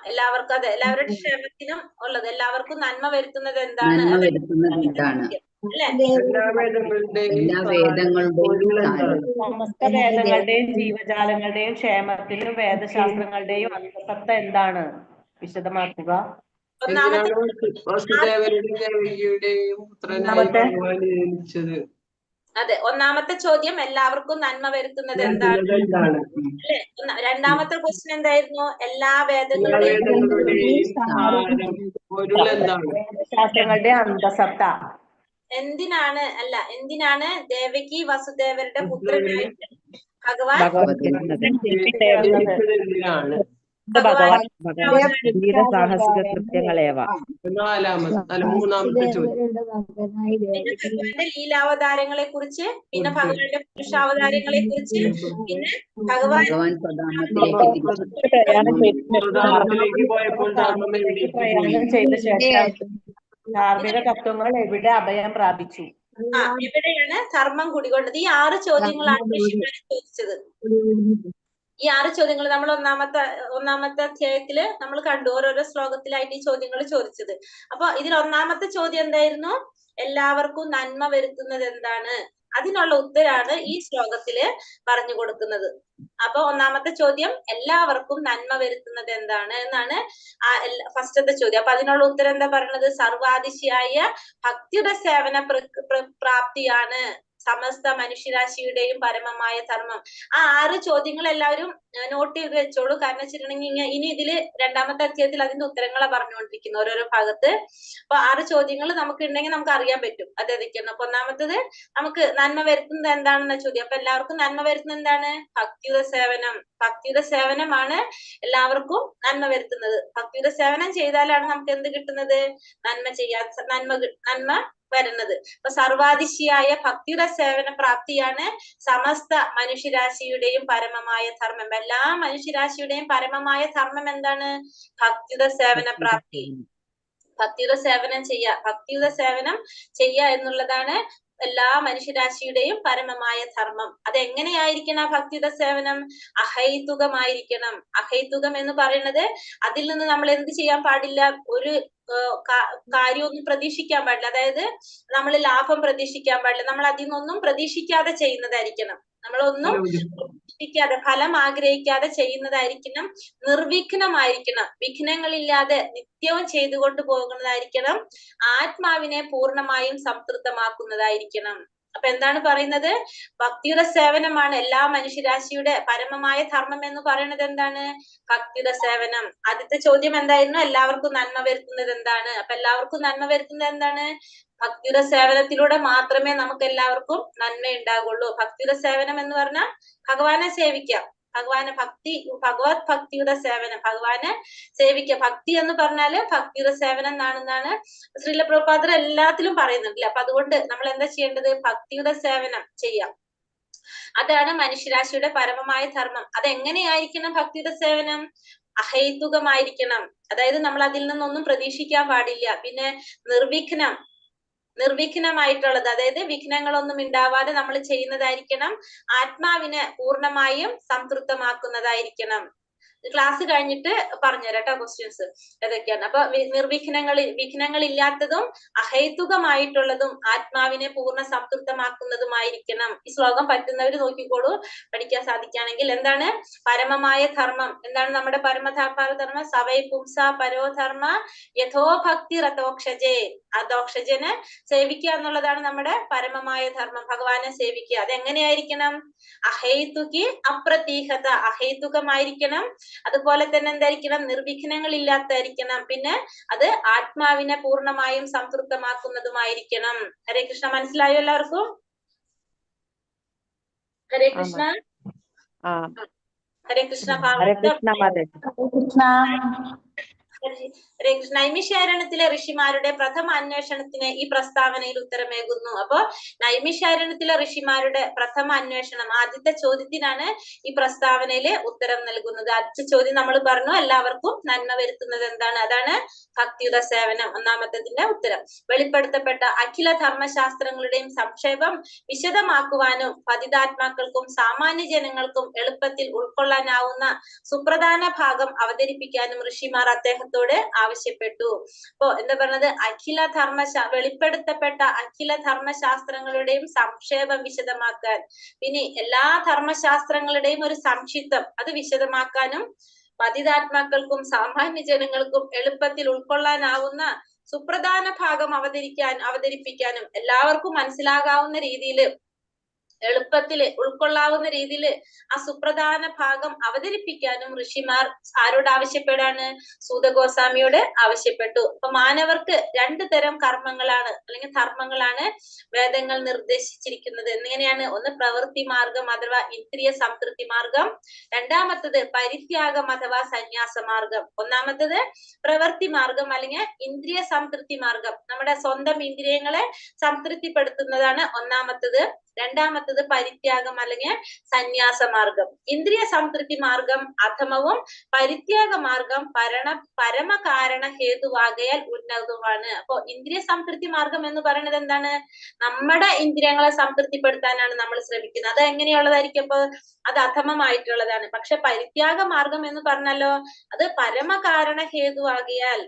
A: എല്ലാവർക്കും അതെ, എല്ലാവരുടെ ക്ഷേമത്തിനും ഉള്ളത്, എല്ലാവർക്കും നന്മ വരുത്തുന്നത് എന്താണ്?
C: നന്മ വരുത്തുന്നത് എന്താണ്?
A: അല്ലെ?
C: എല്ലാ വേദങ്ങളുടെയും
E: സമസ്ത വേദങ്ങളുടെയും ജീവജാലങ്ങളുടെയും ക്ഷേമത്തിനും വേദശാസ്ത്രങ്ങളുടെയും അന്തസത്ത എന്താണ്? വിശദമാക്കുക.
A: അതെ, ഒന്നാമത്തെ ചോദ്യം എല്ലാവർക്കും നന്മ വരുത്തുന്നത് എന്താണ്? അല്ലെ? രണ്ടാമത്തെ ക്വസ്റ്റ്യൻ എന്തായിരുന്നു? എല്ലാ വേദങ്ങളുടെയും
E: വേദശാസ്ത്രങ്ങളുടെ അന്തസത്ത
A: എന്തിനാണ് ദേവകി വസുദേവരുടെ പുത്രനായിട്ട് ഭഗവാൻ
D: സാഹസിക കൃത്യങ്ങളേവ.
A: ഭഗവാന്റെ ലീലാവതാരങ്ങളെ കുറിച്ച്, പിന്നെ ഭഗവാന്റെ പുരുഷാവതാരങ്ങളെ കുറിച്ച്, പിന്നെ ഭഗവാൻ
E: പ്രയാണം ചെയ്ത ശേഷം ധാർമ്മിക തത്വങ്ങൾ എവിടെ അഭയം പ്രാപിച്ചു?
A: എവിടെയാണ് ധർമ്മം കുടികൊണ്ടത്? ഈ 6 ചോദ്യങ്ങളാണ് ഋഷിമാര് ചോദിച്ചത്. ഈ 6 ചോദ്യങ്ങൾ നമ്മൾ ഒന്നാമത്തെ അധ്യായത്തില് നമ്മൾ കണ്ടു. ഓരോരോ ശ്ലോകത്തിലായിട്ട് ഈ ചോദ്യങ്ങൾ ചോദിച്ചത്. അപ്പൊ ഇതിൽ ഒന്നാമത്തെ ചോദ്യം എന്തായിരുന്നു? എല്ലാവർക്കും നന്മ വരുത്തുന്നത് എന്താണ്? അതിനുള്ള ഉത്തരാണ് ഈ ശ്ലോകത്തില് പറഞ്ഞു കൊടുക്കുന്നത്. അപ്പൊ ഒന്നാമത്തെ ചോദ്യം എല്ലാവർക്കും നന്മ വരുത്തുന്നത് എന്താണ് എന്നാണ് ഫസ്റ്റത്തെ ചോദ്യം. അപ്പൊ അതിനുള്ള ഉത്തരം എന്താ പറയുന്നത്? സർവാതിശയായ ഭക്തിയുടെ സേവന പ്രാപ്തിയാണ് സമസ്ത മനുഷ്യരാശിയുടെയും പരമമായ ധർമ്മം. ആ 6 ചോദ്യങ്ങൾ എല്ലാവരും നോട്ട് ചെയ്ത് വെച്ചോളൂ. കാരണം വെച്ചിട്ടുണ്ടെങ്കിൽ ഇനി ഇതില് രണ്ടാമത്തെ അധ്യായത്തിൽ അതിന്റെ ഉത്തരങ്ങളെ പറഞ്ഞുകൊണ്ടിരിക്കുന്നു ഓരോരോ ഭാഗത്ത്. അപ്പൊ 6 ചോദ്യങ്ങൾ നമുക്ക് ഉണ്ടെങ്കിൽ നമുക്ക് അറിയാൻ പറ്റും അത് ഏതൊക്കെയാണ്. അപ്പൊ ഒന്നാമത്തത് നമുക്ക് നന്മ വരുത്തുന്നത് എന്താണെന്ന ചോദ്യം. അപ്പൊ എല്ലാവർക്കും നന്മ വരുത്തുന്നത് എന്താണ്? ഭക്തിയുടെ സേവനമാണ് എല്ലാവർക്കും നന്മ വരുത്തുന്നത്. ഭക്തിയുടെ സേവനം ചെയ്താലാണ് നമുക്ക് എന്ത് കിട്ടുന്നത്? നന്മ വരുന്നത്. അപ്പൊ സർവാതിശയായ ഭക്തിയുടെ സേവന പ്രാപ്തിയാണ് സമസ്ത മനുഷ്യരാശിയുടെയും പരമമായ ധർമ്മം. എല്ലാ മനുഷ്യരാശിയുടെയും പരമമായ ധർമ്മം എന്താണ്? ഭക്തിയുടെ സേവന പ്രാപ്തി. ഭക്തിയുടെ സേവനം ചെയ്യുക എന്നുള്ളതാണ് എല്ലാ മനുഷ്യരാശിയുടെയും പരമമായ ധർമ്മം. അതെങ്ങനെയായിരിക്കണം ആ ഭക്തിയുടെ സേവനം? അഹൈതുകമായിരിക്കണം. അഹൈതുകം എന്ന് പറയുന്നത് അതിൽ നിന്ന് നമ്മൾ എന്ത് ചെയ്യാൻ പാടില്ല? ഒരു കാര്യമൊന്നും പ്രതീക്ഷിക്കാൻ പാടില്ല. അതായത് നമ്മൾ ലാഭം പ്രതീക്ഷിക്കാൻ പാടില്ല. നമ്മൾ അതിൽ നിന്നൊന്നും പ്രതീക്ഷിക്കാതെ ചെയ്യുന്നതായിരിക്കണം. നമ്മളൊന്നും പ്രതീക്ഷിക്കാതെ, ഫലം ആഗ്രഹിക്കാതെ ചെയ്യുന്നതായിരിക്കണം. നിർവിഘ്നമായിരിക്കണം. വിഘ്നങ്ങളില്ലാതെ നിത്യവും ചെയ്തുകൊണ്ട് പോകുന്നതായിരിക്കണം. ആത്മാവിനെ പൂർണ്ണമായും സംതൃപ്തമാക്കുന്നതായിരിക്കണം. അപ്പൊ എന്താണ് പറയുന്നത്? ഭക്തിയുടെ സേവനമാണ് എല്ലാ മനുഷ്യരാശിയുടെ പരമമായ ധർമ്മം എന്ന് പറയുന്നത്. എന്താണ്? ഭക്തിയുടെ സേവനം. ആദ്യത്തെ ചോദ്യം എന്തായിരുന്നു? എല്ലാവർക്കും നന്മ വരുത്തുന്നത് എന്താണ്? അപ്പൊ എല്ലാവർക്കും നന്മ വരുത്തുന്നത് എന്താണ്? ഭക്തിയുടെ സേവനത്തിലൂടെ മാത്രമേ നമുക്ക് എല്ലാവർക്കും നന്മ ഉണ്ടാകുള്ളൂ. ഭക്തിയുടെ സേവനം എന്ന് പറഞ്ഞാൽ ഭഗവാനെ സേവിക്കാം. ഭഗവാനെ ഭഗവത് ഭക്തിയുടെ സേവനം, ഭഗവാനെ സേവിക്കുക. ഭക്തി എന്ന് പറഞ്ഞാല് ഭക്തിയുടെ സേവനം എന്നാണെന്നാണ് ശ്രീല പ്രഭുപാദർ എല്ലാത്തിലും പറയുന്നുണ്ടല്ലേ. അപ്പൊ അതുകൊണ്ട് നമ്മൾ എന്താ ചെയ്യേണ്ടത്? ഭക്തിയുടെ സേവനം ചെയ്യാം. അതാണ് മനുഷ്യരാശിയുടെ പരമമായ ധർമ്മം. അതെങ്ങനെയായിരിക്കണം ഭക്തിയുടെ സേവനം? അഹൈതുകമായിരിക്കണം. അതായത് നമ്മൾ അതിൽ നിന്നൊന്നും പ്രതീക്ഷിക്കാൻ പാടില്ല. പിന്നെ നിർവിഘ്നമായിട്ടുള്ളത്, അതായത് വിഘ്നങ്ങളൊന്നും ഉണ്ടാവാതെ നമ്മൾ ചെയ്യുന്നതായിരിക്കണം. ആത്മാവിനെ പൂർണ്ണമായും സംതൃപ്തമാക്കുന്നതായിരിക്കണം. ക്ലാസ് കഴിഞ്ഞിട്ട് പറഞ്ഞുതരാം കേട്ടോ ക്വസ്റ്റ്യൻസ് ഏതൊക്കെയാണ്. അപ്പൊ വിഘ്നങ്ങളില്ലാത്തതും അഹൈതുകമായിട്ടുള്ളതും ആത്മാവിനെ പൂർണ്ണ സംതൃപ്തമാക്കുന്നതുമായിരിക്കണം. ഈ ശ്ലോകം പറ്റുന്നവര് നോക്കിക്കോളൂ, പഠിക്കാൻ സാധിക്കുകയാണെങ്കിൽ. എന്താണ് പരമമായ ധർമ്മം? എന്താണ് നമ്മുടെ പരമധർമ്മ? സവൈ പുംസ പരോധർമ്മ യഥോ ഭക്തി രഥോക്ഷജേ. അധോക്ഷജനെ സേവിക്കുക എന്നുള്ളതാണ് നമ്മുടെ പരമമായ ധർമ്മം. ഭഗവാനെ സേവിക്കുക. അതെങ്ങനെയായിരിക്കണം? അഹൈതുകി അപ്രതീഹത. അഹൈതുകമായിരിക്കണം. അതുപോലെ തന്നെ എന്തായിരിക്കണം? നിർവിഘ്നങ്ങൾ ഇല്ലാത്തായിരിക്കണം. പിന്നെ അത് ആത്മാവിനെ പൂർണ്ണമായും സംതൃപ്തമാക്കുന്നതുമായിരിക്കണം. ഹരേ കൃഷ്ണ. മനസ്സിലായോ എല്ലാവർക്കും? ഹരേ കൃഷ്ണ. ഹരേ കൃഷ്ണ.
D: ഹരേ കൃഷ്ണ മാതേ.
A: ഹരേ കൃഷ്ണ. നൈമിഷാരണ്യത്തിലെ ഋഷിമാരുടെ പ്രഥമ അന്വേഷണത്തിന് ഈ പ്രസ്താവനയിൽ ഉത്തരമേകുന്നു. അപ്പോ നൈമിഷാരണ്യത്തിലെ ഋഷിമാരുടെ പ്രഥമ അന്വേഷണം, ആദ്യത്തെ ചോദ്യത്തിനാണ് ഈ പ്രസ്താവനയില് ഉത്തരം നൽകുന്നത്. ആദ്യത്തെ ചോദ്യം നമ്മൾ പറഞ്ഞു, എല്ലാവർക്കും നന്മ വരുത്തുന്നത് എന്താണ്? അതാണ് ഭക്തിയുടെ സേവനം. ഒന്നാമത്തതിന്റെ ഉത്തരം. വെളിപ്പെടുത്തപ്പെട്ട അഖില ധർമ്മശാസ്ത്രങ്ങളുടെയും സംക്ഷേപം വിശദമാക്കുവാനും പതിതാത്മാക്കൾക്കും സാമാന്യ ജനങ്ങൾക്കും എളുപ്പത്തിൽ ഉൾക്കൊള്ളാനാവുന്ന സുപ്രധാന ഭാഗം അവതരിപ്പിക്കാനും ഋഷിമാർ അദ്ദേഹത്തോട് ആവശ്യപ്പെട്ടു. അപ്പോ എന്താ പറഞ്ഞത്? വെളിപ്പെടുത്തപ്പെട്ട അഖില ധർമ്മശാസ്ത്രങ്ങളുടെയും സംക്ഷേപം വിശദമാക്കാൻ, പിന്നെ എല്ലാ ധർമ്മശാസ്ത്രങ്ങളുടെയും ഒരു സംക്ഷിപ്തം അത് വിശദമാക്കാനും പതിതാത്മാക്കൾക്കും സാമാന്യ ജനങ്ങൾക്കും എളുപ്പത്തിൽ ഉൾക്കൊള്ളാനാവുന്ന സുപ്രധാന ഭാഗം അവതരിപ്പിക്കാനും എല്ലാവർക്കും മനസ്സിലാകാവുന്ന രീതിയിൽ, എളുപ്പത്തിൽ ഉൾക്കൊള്ളാവുന്ന രീതിയിൽ ആ സുപ്രധാന ഭാഗം അവതരിപ്പിക്കാനും ഋഷിമാർ ആരോട് ആവശ്യപ്പെടാണ്? സൂതഗോസ്വാമിയോട് ആവശ്യപ്പെട്ടു. അപ്പൊ മാനവർക്ക് രണ്ടു തരം കർമ്മങ്ങളാണ് അല്ലെങ്കിൽ ധർമ്മങ്ങളാണ് വേദങ്ങൾ നിർദ്ദേശിച്ചിരിക്കുന്നത്. എങ്ങനെയാണ്? ഒന്ന് പ്രവൃത്തി മാർഗം അഥവാ ഇന്ദ്രിയ സംതൃപ്തി മാർഗം, രണ്ടാമത്തത് പരിത്യാഗം അഥവാ സന്യാസ മാർഗം. ഒന്നാമത്തത് പ്രവൃത്തി മാർഗം അല്ലെങ്കിൽ ഇന്ദ്രിയ സംതൃപ്തി മാർഗം, നമ്മുടെ സ്വന്തം ഇന്ദ്രിയങ്ങളെ സംതൃപ്തിപ്പെടുത്തുന്നതാണ് ഒന്നാമത്തത്. രണ്ടാമത്തത് പരിത്യാഗം അല്ലെങ്കിൽ സന്യാസ മാർഗം. ഇന്ദ്രിയ സംതൃപ്തി മാർഗം അധമവും പരിത്യാഗ മാർഗം പരമകാരണ ഹേതുവാകയാൽ ഉന്നതവുമാണ്. അപ്പൊ ഇന്ദ്രിയ സംതൃപ്തി മാർഗം എന്ന് പറയുന്നത് എന്താണ്? നമ്മുടെ ഇന്ദ്രിയങ്ങളെ സംതൃപ്തിപ്പെടുത്താനാണ് നമ്മൾ ശ്രമിക്കുന്നത്. അത് എങ്ങനെയുള്ളതായിരിക്കും? അപ്പൊ അത് അധമമായിട്ടുള്ളതാണ്. പക്ഷെ പരിത്യാഗ മാർഗം എന്ന് പറഞ്ഞല്ലോ, അത് പരമകാരണ ഹേതുവാകിയാൽ,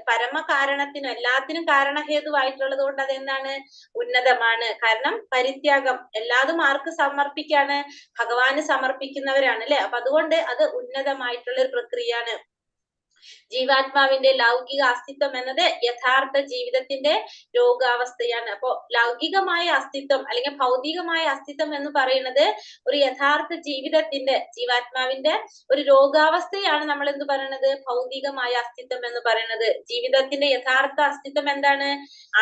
A: പരമകാരണത്തിനും എല്ലാത്തിനും കാരണഹേതുവായിട്ടുള്ളത് കൊണ്ട് അതെന്താണ്? ഉന്നതമാണ്. കാരണം പരിത്യാഗം എല്ലാതും ആർക്ക് സമർപ്പിക്കാണ്? ഭഗവാന് സമർപ്പിക്കുന്നവരാണ് അല്ലെ. അപ്പൊ അതുകൊണ്ട് അത് ഉന്നതമായിട്ടുള്ള ഒരു പ്രക്രിയയാണ്. ജീവാത്മാവിന്റെ ലൗകിക അസ്തിത്വം എന്നത് യഥാർത്ഥ ജീവിതത്തിന്റെ രോഗാവസ്ഥയാണ്. അപ്പോ ലൗകികമായ അസ്തിത്വം അല്ലെങ്കിൽ ഭൗതികമായ അസ്തിത്വം എന്ന് പറയുന്നത് ഒരു യഥാർത്ഥ ജീവിതത്തിന്റെ, ജീവാത്മാവിന്റെ ഒരു രോഗാവസ്ഥയാണ് നമ്മൾ എന്ത് പറയുന്നത്? ഭൗതികമായ അസ്തിത്വം എന്ന് പറയുന്നത്. ജീവിതത്തിന്റെ യഥാർത്ഥ അസ്തിത്വം എന്താണ്?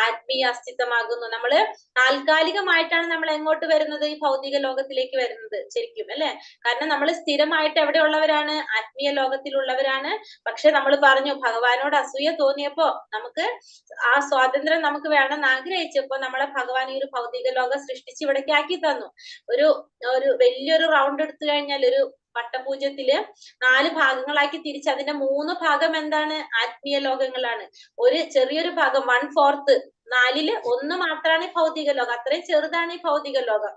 A: ആത്മീയ അസ്തിത്വമാകുന്നു. നമ്മള് താൽക്കാലികമായിട്ടാണ് നമ്മൾ എങ്ങോട്ട് വരുന്നത്? ഈ ഭൗതിക ലോകത്തിലേക്ക് വരുന്നത് ശരിക്കും അല്ലെ. കാരണം നമ്മൾ സ്ഥിരമായിട്ട് എവിടെ ഉള്ളവരാണ്? ആത്മീയ ലോകത്തിലുള്ളവരാണ്. പക്ഷെ നമ്മൾ പറഞ്ഞു ഭഗവാനോട് അസൂയ തോന്നിയപ്പോ, നമുക്ക് ആ സ്വാതന്ത്ര്യം നമുക്ക് വേണമെന്ന് ആഗ്രഹിച്ചപ്പോ നമ്മളെ ഭഗവാൻ ഈ ഒരു ഭൗതിക ലോകം സൃഷ്ടിച്ച് ഇവിടേക്ക് ആക്കി തന്നു. ഒരു വലിയൊരു റൗണ്ട് എടുത്തു കഴിഞ്ഞാൽ, ഒരു വട്ടപൂജ്യത്തില് 4 ഭാഗങ്ങളാക്കി തിരിച്ച് അതിന്റെ 3 ഭാഗം എന്താണ്? ആത്മീയ ലോകങ്ങളാണ്. ഒരു ചെറിയൊരു ഭാഗം 1/4 നാലില് ഒന്ന് മാത്രമാണ് ഈ ഭൗതിക ലോകം. അത്രയും ചെറുതാണ് ഈ ഭൗതിക ലോകം.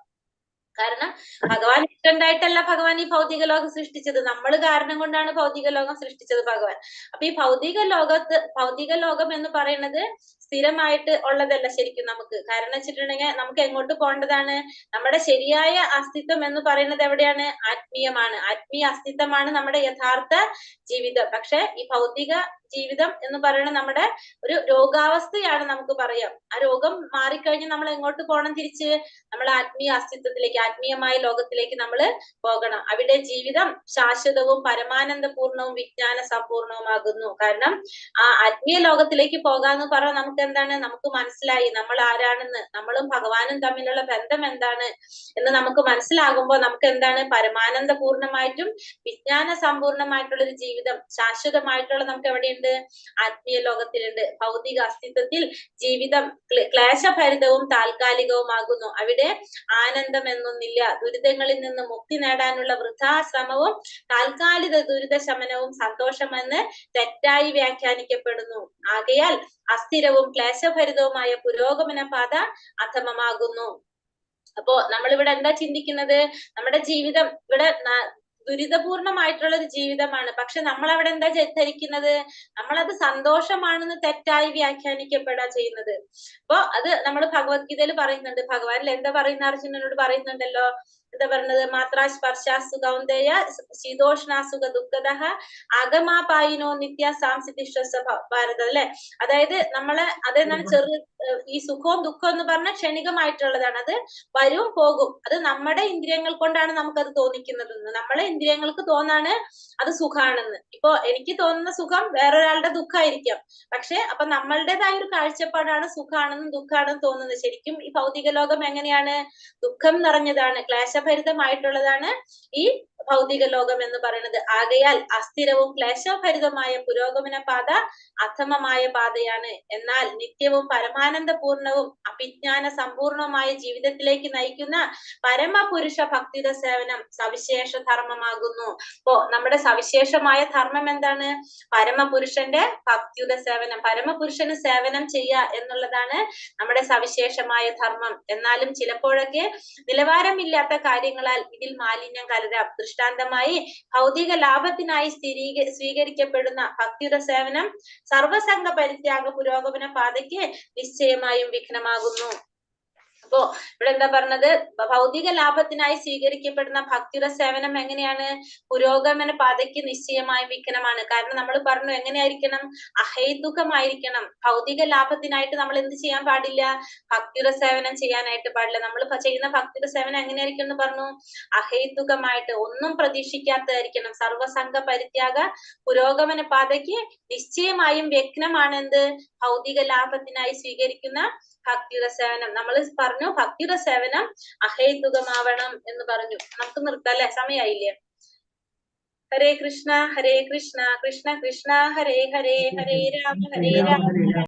A: കാരണം ഭഗവാൻ ഇഷ്ടണ്ടായിട്ടല്ല ഭഗവാൻ ഈ ഭൗതിക ലോകം സൃഷ്ടിച്ചത്, നമ്മൾ കാരണം കൊണ്ടാണ് ഭൗതിക ലോകം സൃഷ്ടിച്ചത് ഭഗവാൻ. അപ്പൊ ഈ ഭൗതിക ലോകം എന്ന് പറയുന്നത് സ്ഥിരമായിട്ട് ഉള്ളതല്ല ശരിക്കും നമുക്ക്. കാരണം വെച്ചിട്ടുണ്ടെങ്കിൽ നമുക്ക് എങ്ങോട്ട് പോകേണ്ടതാണ്? നമ്മുടെ ശരിയായ അസ്തിത്വം എന്ന് പറയുന്നത് എവിടെയാണ്? ആത്മീയമാണ്. ആത്മീയ അസ്തിത്വമാണ് നമ്മുടെ യഥാർത്ഥ ജീവിതം. പക്ഷെ ഈ ഭൗതിക ജീവിതം എന്ന് പറയുന്നത് നമ്മുടെ ഒരു രോഗാവസ്ഥയാണ് നമുക്ക് പറയാം. ആ രോഗം മാറിക്കഴിഞ്ഞ് നമ്മൾ എങ്ങോട്ട് പോകണം? തിരിച്ച് നമ്മൾ ആത്മീയ അസ്തിത്വത്തിലേക്ക്, ആത്മീയമായ ലോകത്തിലേക്ക് നമ്മൾ പോകണം. അവിടെ ജീവിതം ശാശ്വതവും പരമാനന്ദപൂർണവും വിജ്ഞാന സമ്പൂർണവുമാകുന്നു. കാരണം ആ ആത്മീയ ലോകത്തിലേക്ക് പോകാന്ന് പറഞ്ഞാൽ നമുക്ക് എന്താണ്? നമുക്ക് മനസ്സിലായി നമ്മൾ ആരാണെന്ന്, നമ്മളും ഭഗവാനും തമ്മിലുള്ള ബന്ധം എന്താണ് എന്ന് നമുക്ക് മനസ്സിലാകുമ്പോൾ നമുക്ക് എന്താണ്? പരമാനന്ദപൂർണമായിട്ടും വിജ്ഞാന സമ്പൂർണമായിട്ടുള്ള ഒരു ജീവിതം ശാശ്വതമായിട്ടുള്ള നമുക്ക് എവിടെയുണ്ട്? ആത്മീയ ലോകത്തിലുണ്ട്. ഭൗതിക അസ്തിത്വത്തിൽ ജീവിതം ക്ലേശഭരിതവും താൽക്കാലികവുമാകുന്നു. അവിടെ ആനന്ദം എന്നൊന്നില്ല. ദുരിതങ്ങളിൽ നിന്ന് മുക്തി നേടാനുള്ള വൃഥാശ്രമവും താൽക്കാലിക ദുരിത ശമനവും സന്തോഷമെന്ന് തെറ്റായി വ്യാഖ്യാനിക്കപ്പെടുന്നു. ആകയാൽ അസ്ഥിരവും ക്ലേശഭരിതവുമായ പുരോഗമന പാത അധമമാകുന്നു. അപ്പോ നമ്മളിവിടെ എന്താ ചിന്തിക്കുന്നത്? നമ്മുടെ ജീവിതം ഇവിടെ ദുരിതപൂർണമായിട്ടുള്ള ഒരു ജീവിതമാണ്. പക്ഷെ നമ്മൾ അവിടെ എന്താ ധരിക്കുന്നത്? നമ്മളത് സന്തോഷമാണെന്ന് തെറ്റായി വ്യാഖ്യാനിക്കപ്പെടാ ചെയ്യുന്നത്. അപ്പൊ അത് നമ്മൾ ഭഗവത്ഗീതയിൽ പറയുന്നുണ്ട്. ഭഗവാനിൽ എന്താ പറയുന്ന? അർജുനനോട് പറയുന്നുണ്ടല്ലോ, എന്താ പറയുന്നത്? മാത്രാ സ്പർശാസു കൗന്ദേയ ശീതോഷ്ണാസുഖ ദുഃഖദഃ ആഗമാപായിനോ നിത്യ സാംസിതിഷ്വസ ഭാരത, അല്ലെ? അതായത് നമ്മളെ അതെന്താണ് ഈ സുഖവും ദുഃഖവും എന്ന് പറഞ്ഞാൽ ക്ഷണികമായിട്ടുള്ളതാണ്. അത് വരും പോകും. അത് നമ്മുടെ ഇന്ദ്രിയങ്ങൾ കൊണ്ടാണ് നമുക്കത് തോന്നിക്കുന്നതെന്ന്. നമ്മളെ ഇന്ദ്രിയങ്ങൾക്ക് തോന്നാണ് അത് സുഖാണെന്ന്. ഇപ്പൊ എനിക്ക് തോന്നുന്ന സുഖം വേറൊരാളുടെ ദുഃഖമായിരിക്കാം. പക്ഷെ അപ്പൊ നമ്മളുടേതായ ഒരു കാഴ്ചപ്പാടാണ് സുഖാണെന്നും ദുഃഖാണെന്നും തോന്നുന്നത്. ശരിക്കും ഈ ഭൗതിക ലോകം എങ്ങനെയാണ്? ദുഃഖം നിറഞ്ഞതാണ്, ക്ലേശഭരിതമായിട്ടുള്ളതാണ് ഈ ഭൗതിക ലോകം എന്ന് പറയുന്നത്. ആകയാൽ അസ്ഥിരവും ക്ലേശഭരിതമായ പുരോഗമന പാത അധമമായ പാതയാണ്. എന്നാൽ നിത്യവും പരമാനന്ദപൂർണവും അഭിജ്ഞാന സമ്പൂർണവുമായ ജീവിതത്തിലേക്ക് നയിക്കുന്ന പരമപുരുഷ ഭക്തിയുടെ സേവനം സവിശേഷ ധർമ്മമാകുന്നു. അപ്പോ നമ്മുടെ സവിശേഷമായ ധർമ്മം എന്താണ്? പരമപുരുഷന്റെ ഭക്തിയുടെ സേവനം, പരമപുരുഷന് സേവനം ചെയ്യുക എന്നുള്ളതാണ് നമ്മുടെ സവിശേഷമായ ധർമ്മം. എന്നാലും ചിലപ്പോഴൊക്കെ നിലവാരമില്ലാത്ത കാര്യങ്ങളാൽ ഇതിൽ മാലിന്യം കലരാം. ദൃഷ്ടാന്തമായി ഭൗതിക ലാഭത്തിനായി സ്വീകരിക്കപ്പെടുന്ന ഭക്തിയുടെ സേവനം സർവസംഘ പരിത്യാഗ പുരോഗമന പാതയ്ക്ക് നിശ്ചയമായും വിഘ്നമാകുന്നു. അപ്പോ ഇവിടെ എന്താ പറഞ്ഞത്? ഭൗതിക ലാഭത്തിനായി സ്വീകരിക്കപ്പെടുന്ന ഭക്തിയുടെ സേവനം എങ്ങനെയാണ്? പുരോഗമന പാതയ്ക്ക് നിശ്ചയമായും വിഘ്നമാണ്. കാരണം നമ്മൾ പറഞ്ഞു എങ്ങനെയായിരിക്കണം? അഹൈതുകമായിരിക്കണം. ഭൗതിക ലാഭത്തിനായിട്ട് നമ്മൾ എന്ത് ചെയ്യാൻ പാടില്ല? ഭക്തിയുടെ സേവനം ചെയ്യാനായിട്ട് പാടില്ല. നമ്മൾ ചെയ്യുന്ന ഭക്തിയുടെ സേവനം എങ്ങനെയായിരിക്കും എന്ന് പറഞ്ഞു? അഹൈതുകമായിട്ട്, ഒന്നും പ്രതീക്ഷിക്കാത്തതായിരിക്കണം. സർവസംഘ പരിത്യാഗ പുരോഗമന പാതയ്ക്ക് നിശ്ചയമായും വിഘ്നമാണ് എന്ത്? ഭൗതിക ലാഭത്തിനായി സ്വീകരിക്കുന്ന ഭക്തിയുടെ സേവനം. നമ്മൾ പറഞ്ഞു ഭക്തിയുടെ സേവനം അഹേതുകമാവണം എന്ന് പറഞ്ഞു. നമുക്ക് നിർത്താം അല്ലെ? സമയായില്ലേ? ഹരേ കൃഷ്ണ കൃഷ്ണ കൃഷ്ണ ഹരേ ഹരേ, ഹരേ രാമ